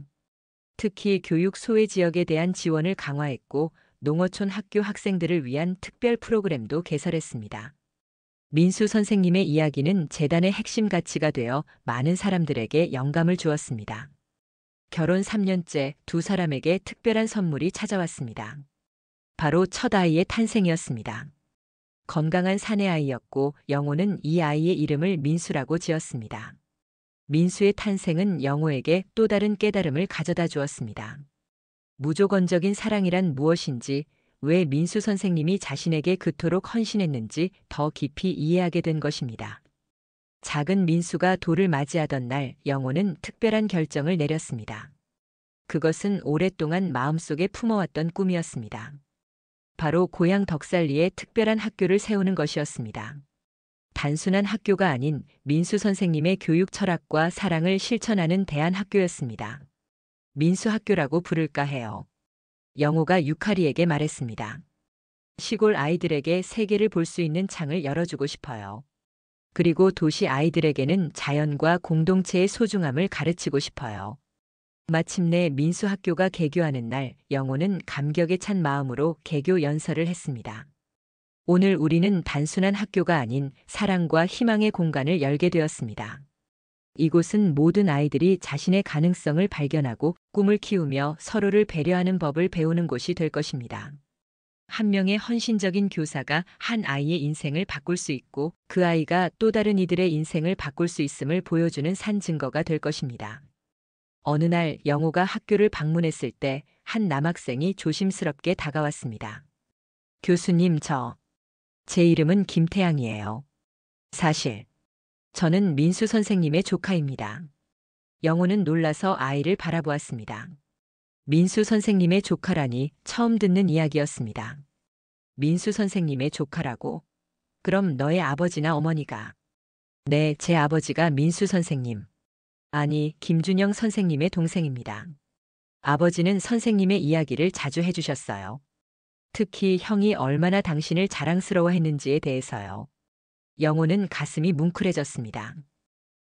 특히 교육 소외 지역에 대한 지원을 강화했고 농어촌 학교 학생들을 위한 특별 프로그램도 개설했습니다. 민수 선생님의 이야기는 재단의 핵심 가치가 되어 많은 사람들에게 영감을 주었습니다. 결혼 3년째 두 사람에게 특별한 선물이 찾아왔습니다. 바로 첫 아이의 탄생이었습니다. 건강한 사내아이였고 영호는 이 아이의 이름을 민수라고 지었습니다. 민수의 탄생은 영호에게 또 다른 깨달음을 가져다 주었습니다. 무조건적인 사랑이란 무엇인지, 왜 민수 선생님이 자신에게 그토록 헌신했는지 더 깊이 이해하게 된 것입니다. 작은 민수가 돌을 맞이하던 날 영호는 특별한 결정을 내렸습니다. 그것은 오랫동안 마음속에 품어왔던 꿈이었습니다. 바로 고향 덕살리에 특별한 학교를 세우는 것이었습니다. 단순한 학교가 아닌 민수 선생님의 교육 철학과 사랑을 실천하는 대안학교였습니다. 민수학교라고 부를까 해요. 영호가 유카리에게 말했습니다. 시골 아이들에게 세계를 볼 수 있는 창을 열어주고 싶어요. 그리고 도시 아이들에게는 자연과 공동체의 소중함을 가르치고 싶어요. 마침내 민수학교가 개교하는 날 영호는 감격에 찬 마음으로 개교 연설을 했습니다. 오늘 우리는 단순한 학교가 아닌 사랑과 희망의 공간을 열게 되었습니다. 이곳은 모든 아이들이 자신의 가능성을 발견하고 꿈을 키우며 서로를 배려하는 법을 배우는 곳이 될 것입니다. 한 명의 헌신적인 교사가 한 아이의 인생을 바꿀 수 있고 그 아이가 또 다른 이들의 인생을 바꿀 수 있음을 보여주는 산 증거가 될 것입니다. 어느 날 영호가 학교를 방문했을 때 한 남학생이 조심스럽게 다가왔습니다. 교수님, 제 이름은 김태양이에요. 사실 저는 민수 선생님의 조카입니다. 영호는 놀라서 아이를 바라보았습니다. 민수 선생님의 조카라니 처음 듣는 이야기였습니다. 민수 선생님의 조카라고? 그럼 너의 아버지나 어머니가? 네, 제 아버지가 민수 선생님. 아니, 김준영 선생님의 동생입니다. 아버지는 선생님의 이야기를 자주 해주셨어요. 특히 형이 얼마나 당신을 자랑스러워했는지에 대해서요. 영호는 가슴이 뭉클해졌습니다.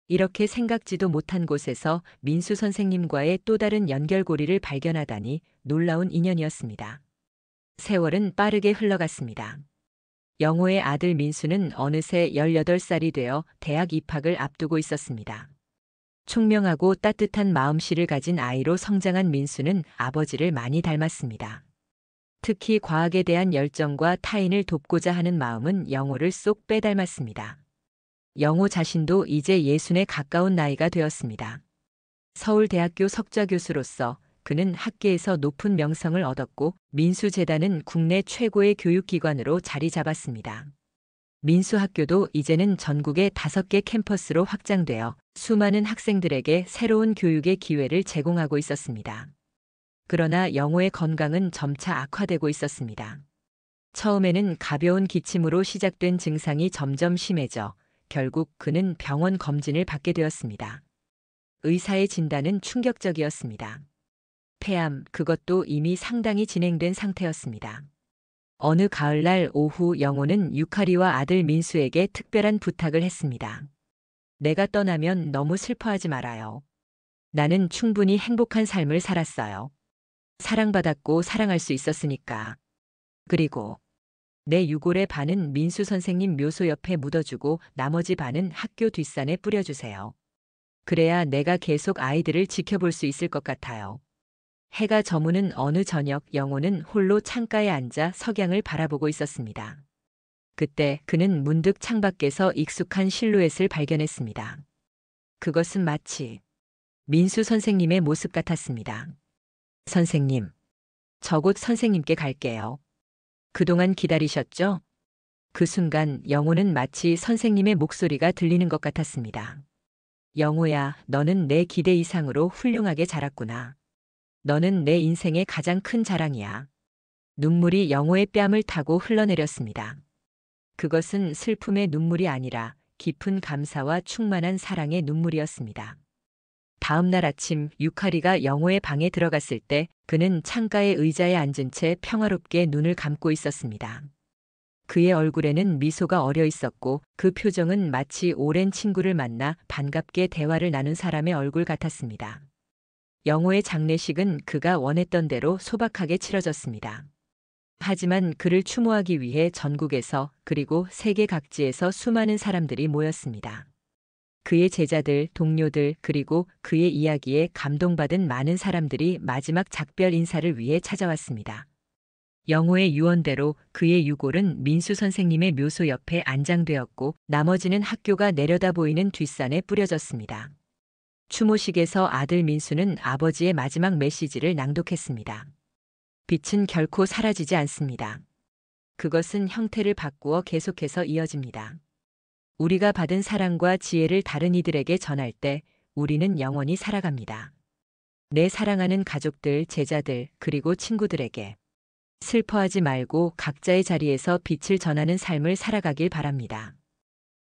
이렇게 생각지도 못한 곳에서 민수 선생님과의 또 다른 연결고리를 발견하다니 놀라운 인연이었습니다. 세월은 빠르게 흘러갔습니다. 영호의 아들 민수는 어느새 18살이 되어 대학 입학을 앞두고 있었습니다. 총명하고 따뜻한 마음씨를 가진 아이로 성장한 민수는 아버지를 많이 닮았습니다. 특히 과학에 대한 열정과 타인을 돕고자 하는 마음은 영호를 쏙 빼닮았습니다. 영호 자신도 이제 60에 가까운 나이가 되었습니다. 서울대학교 석좌 교수로서 그는 학계에서 높은 명성을 얻었고 민수재단은 국내 최고의 교육기관으로 자리 잡았습니다. 민수학교도 이제는 전국의 5개 캠퍼스로 확장되어 수많은 학생들에게 새로운 교육의 기회를 제공하고 있었습니다. 그러나 영호의 건강은 점차 악화되고 있었습니다. 처음에는 가벼운 기침으로 시작된 증상이 점점 심해져 결국 그는 병원 검진을 받게 되었습니다. 의사의 진단은 충격적이었습니다. 폐암, 그것도 이미 상당히 진행된 상태였습니다. 어느 가을날 오후 영호는 유카리와 아들 민수에게 특별한 부탁을 했습니다. 내가 떠나면 너무 슬퍼하지 말아요. 나는 충분히 행복한 삶을 살았어요. 사랑받았고 사랑할 수 있었으니까. 그리고 내 유골의 반은 민수 선생님 묘소 옆에 묻어주고 나머지 반은 학교 뒷산에 뿌려주세요. 그래야 내가 계속 아이들을 지켜볼 수 있을 것 같아요. 해가 저무는 어느 저녁 영호는 홀로 창가에 앉아 석양을 바라보고 있었습니다. 그때 그는 문득 창밖에서 익숙한 실루엣을 발견했습니다. 그것은 마치 민수 선생님의 모습 같았습니다. 선생님, 저 곧 선생님께 갈게요. 그동안 기다리셨죠? 그 순간 영호는 마치 선생님의 목소리가 들리는 것 같았습니다. 영호야, 너는 내 기대 이상으로 훌륭하게 자랐구나. 너는 내 인생의 가장 큰 자랑이야. 눈물이 영호의 뺨을 타고 흘러내렸습니다. 그것은 슬픔의 눈물이 아니라 깊은 감사와 충만한 사랑의 눈물이었습니다. 다음 날 아침 유카리가 영호의 방에 들어갔을 때 그는 창가의 의자에 앉은 채 평화롭게 눈을 감고 있었습니다. 그의 얼굴에는 미소가 어려 있었고 그 표정은 마치 오랜 친구를 만나 반갑게 대화를 나눈 사람의 얼굴 같았습니다. 영호의 장례식은 그가 원했던 대로 소박하게 치러졌습니다. 하지만 그를 추모하기 위해 전국에서 그리고 세계 각지에서 수많은 사람들이 모였습니다. 그의 제자들, 동료들, 그리고 그의 이야기에 감동받은 많은 사람들이 마지막 작별 인사를 위해 찾아왔습니다. 영호의 유언대로 그의 유골은 민수 선생님의 묘소 옆에 안장되었고 나머지는 학교가 내려다 보이는 뒷산에 뿌려졌습니다. 추모식에서 아들 민수는 아버지의 마지막 메시지를 낭독했습니다. 빛은 결코 사라지지 않습니다. 그것은 형태를 바꾸어 계속해서 이어집니다. 우리가 받은 사랑과 지혜를 다른 이들에게 전할 때 우리는 영원히 살아갑니다. 내 사랑하는 가족들, 제자들, 그리고 친구들에게 슬퍼하지 말고 각자의 자리에서 빛을 전하는 삶을 살아가길 바랍니다.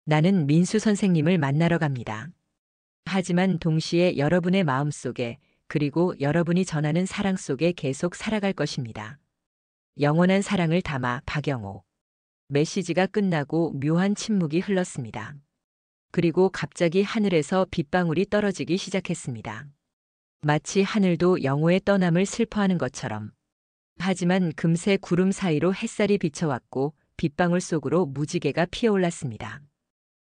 나는 민수 선생님을 만나러 갑니다. 하지만 동시에 여러분의 마음 속에 그리고 여러분이 전하는 사랑 속에 계속 살아갈 것입니다. 영원한 사랑을 담아 박영호. 메시지가 끝나고 묘한 침묵이 흘렀습니다. 그리고 갑자기 하늘에서 빗방울이 떨어지기 시작했습니다. 마치 하늘도 영호의 떠남을 슬퍼하는 것처럼. 하지만 금세 구름 사이로 햇살이 비쳐왔고 빗방울 속으로 무지개가 피어올랐습니다.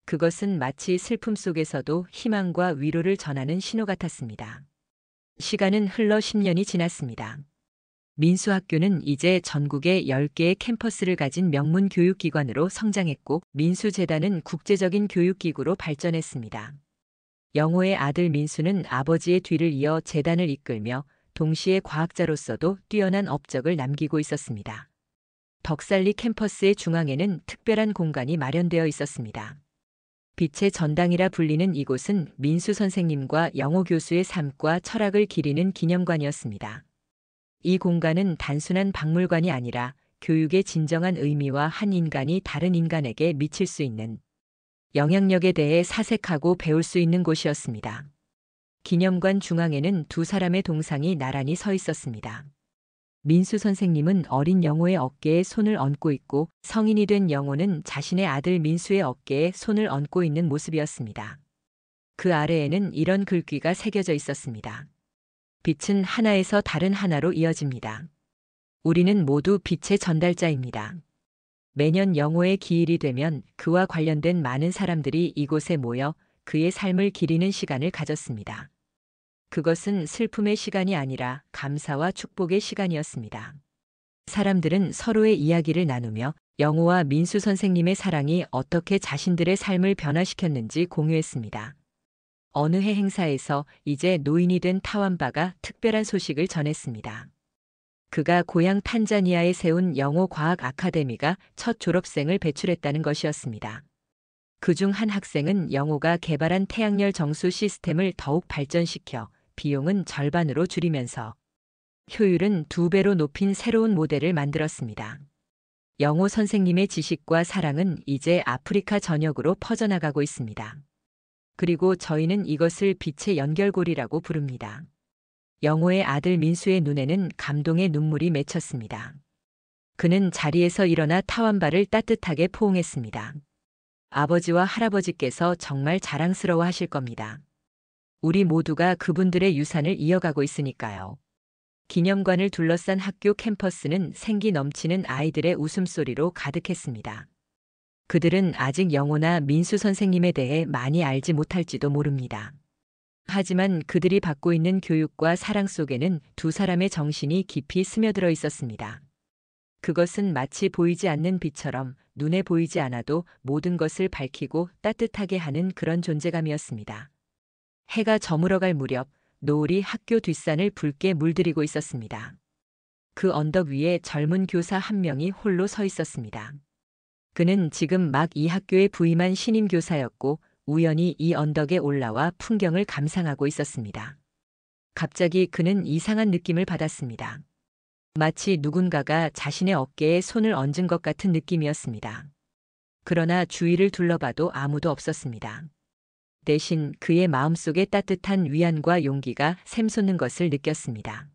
그것은 마치 슬픔 속에서도 희망과 위로를 전하는 신호 같았습니다. 시간은 흘러 10년이 지났습니다. 민수학교는 이제 전국에 10개의 캠퍼스를 가진 명문 교육기관으로 성장했고 민수재단은 국제적인 교육기구로 발전했습니다. 영호의 아들 민수는 아버지의 뒤를 이어 재단을 이끌며 동시에 과학자로서도 뛰어난 업적을 남기고 있었습니다. 덕살리 캠퍼스의 중앙에는 특별한 공간이 마련되어 있었습니다. 빛의 전당이라 불리는 이곳은 민수 선생님과 영호 교수의 삶과 철학을 기리는 기념관이었습니다. 이 공간은 단순한 박물관이 아니라 교육의 진정한 의미와 한 인간이 다른 인간에게 미칠 수 있는 영향력에 대해 사색하고 배울 수 있는 곳이었습니다. 기념관 중앙에는 두 사람의 동상이 나란히 서 있었습니다. 민수 선생님은 어린 영호의 어깨에 손을 얹고 있고 성인이 된 영호는 자신의 아들 민수의 어깨에 손을 얹고 있는 모습이었습니다. 그 아래에는 이런 글귀가 새겨져 있었습니다. 빛은 하나에서 다른 하나로 이어집니다. 우리는 모두 빛의 전달자입니다. 매년 영호의 기일이 되면 그와 관련된 많은 사람들이 이곳에 모여 그의 삶을 기리는 시간을 가졌습니다. 그것은 슬픔의 시간이 아니라 감사와 축복의 시간이었습니다. 사람들은 서로의 이야기를 나누며 영호와 민수 선생님의 사랑이 어떻게 자신들의 삶을 변화시켰는지 공유했습니다. 어느 해 행사에서 이제 노인이 된 타완바가 특별한 소식을 전했습니다. 그가 고향 탄자니아에 세운 영호 과학 아카데미가 첫 졸업생을 배출했다는 것이었습니다. 그중 한 학생은 영호가 개발한 태양열 정수 시스템을 더욱 발전시켜 비용은 절반으로 줄이면서 효율은 2배로 높인 새로운 모델을 만들었습니다. 영호 선생님의 지식과 사랑은 이제 아프리카 전역으로 퍼져나가고 있습니다. 그리고 저희는 이것을 빛의 연결고리라고 부릅니다. 영호의 아들 민수의 눈에는 감동의 눈물이 맺혔습니다. 그는 자리에서 일어나 타완바를 따뜻하게 포옹했습니다. 아버지와 할아버지께서 정말 자랑스러워 하실 겁니다. 우리 모두가 그분들의 유산을 이어가고 있으니까요. 기념관을 둘러싼 학교 캠퍼스는 생기 넘치는 아이들의 웃음소리로 가득했습니다. 그들은 아직 영호나 민수 선생님에 대해 많이 알지 못할지도 모릅니다. 하지만 그들이 받고 있는 교육과 사랑 속에는 두 사람의 정신이 깊이 스며들어 있었습니다. 그것은 마치 보이지 않는 빛처럼 눈에 보이지 않아도 모든 것을 밝히고 따뜻하게 하는 그런 존재감이었습니다. 해가 저물어갈 무렵 노을이 학교 뒷산을 붉게 물들이고 있었습니다. 그 언덕 위에 젊은 교사 한 명이 홀로 서 있었습니다. 그는 지금 막 이 학교에 부임한 신임 교사였고 우연히 이 언덕에 올라와 풍경을 감상하고 있었습니다. 갑자기 그는 이상한 느낌을 받았습니다. 마치 누군가가 자신의 어깨에 손을 얹은 것 같은 느낌이었습니다. 그러나 주위를 둘러봐도 아무도 없었습니다. 대신 그의 마음속에 따뜻한 위안과 용기가 샘솟는 것을 느꼈습니다.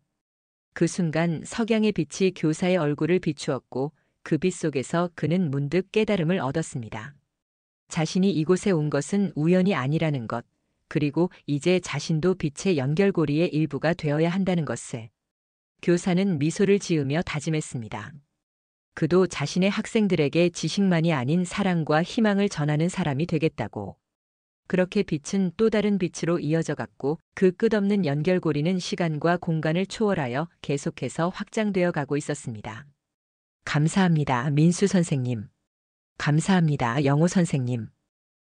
그 순간 석양의 빛이 교사의 얼굴을 비추었고 그 빛 속에서 그는 문득 깨달음을 얻었습니다. 자신이 이곳에 온 것은 우연이 아니라는 것, 그리고 이제 자신도 빛의 연결고리의 일부가 되어야 한다는 것을. 교사는 미소를 지으며 다짐했습니다. 그도 자신의 학생들에게 지식만이 아닌 사랑과 희망을 전하는 사람이 되겠다고. 그렇게 빛은 또 다른 빛으로 이어져 갔고 그 끝없는 연결고리는 시간과 공간을 초월하여 계속해서 확장되어 가고 있었습니다. 감사합니다, 민수 선생님. 감사합니다, 영호 선생님.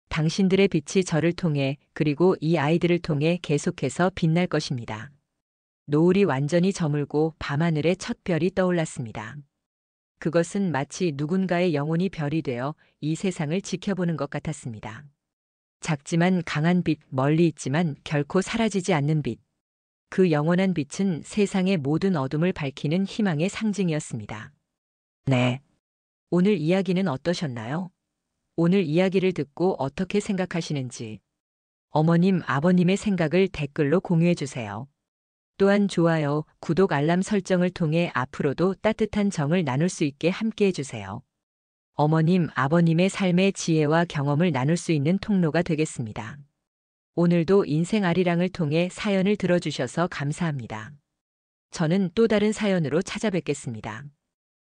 당신들의 빛이 저를 통해 그리고 이 아이들을 통해 계속해서 빛날 것입니다. 노을이 완전히 저물고 밤하늘에 첫 별이 떠올랐습니다. 그것은 마치 누군가의 영혼이 별이 되어 이 세상을 지켜보는 것 같았습니다. 작지만 강한 빛, 멀리 있지만 결코 사라지지 않는 빛. 그 영원한 빛은 세상의 모든 어둠을 밝히는 희망의 상징이었습니다. 네. 오늘 이야기는 어떠셨나요? 오늘 이야기를 듣고 어떻게 생각하시는지 어머님, 아버님의 생각을 댓글로 공유해 주세요. 또한 좋아요, 구독, 알람 설정을 통해 앞으로도 따뜻한 정을 나눌 수 있게 함께해 주세요. 어머님, 아버님의 삶의 지혜와 경험을 나눌 수 있는 통로가 되겠습니다. 오늘도 인생 아리랑을 통해 사연을 들어주셔서 감사합니다. 저는 또 다른 사연으로 찾아뵙겠습니다.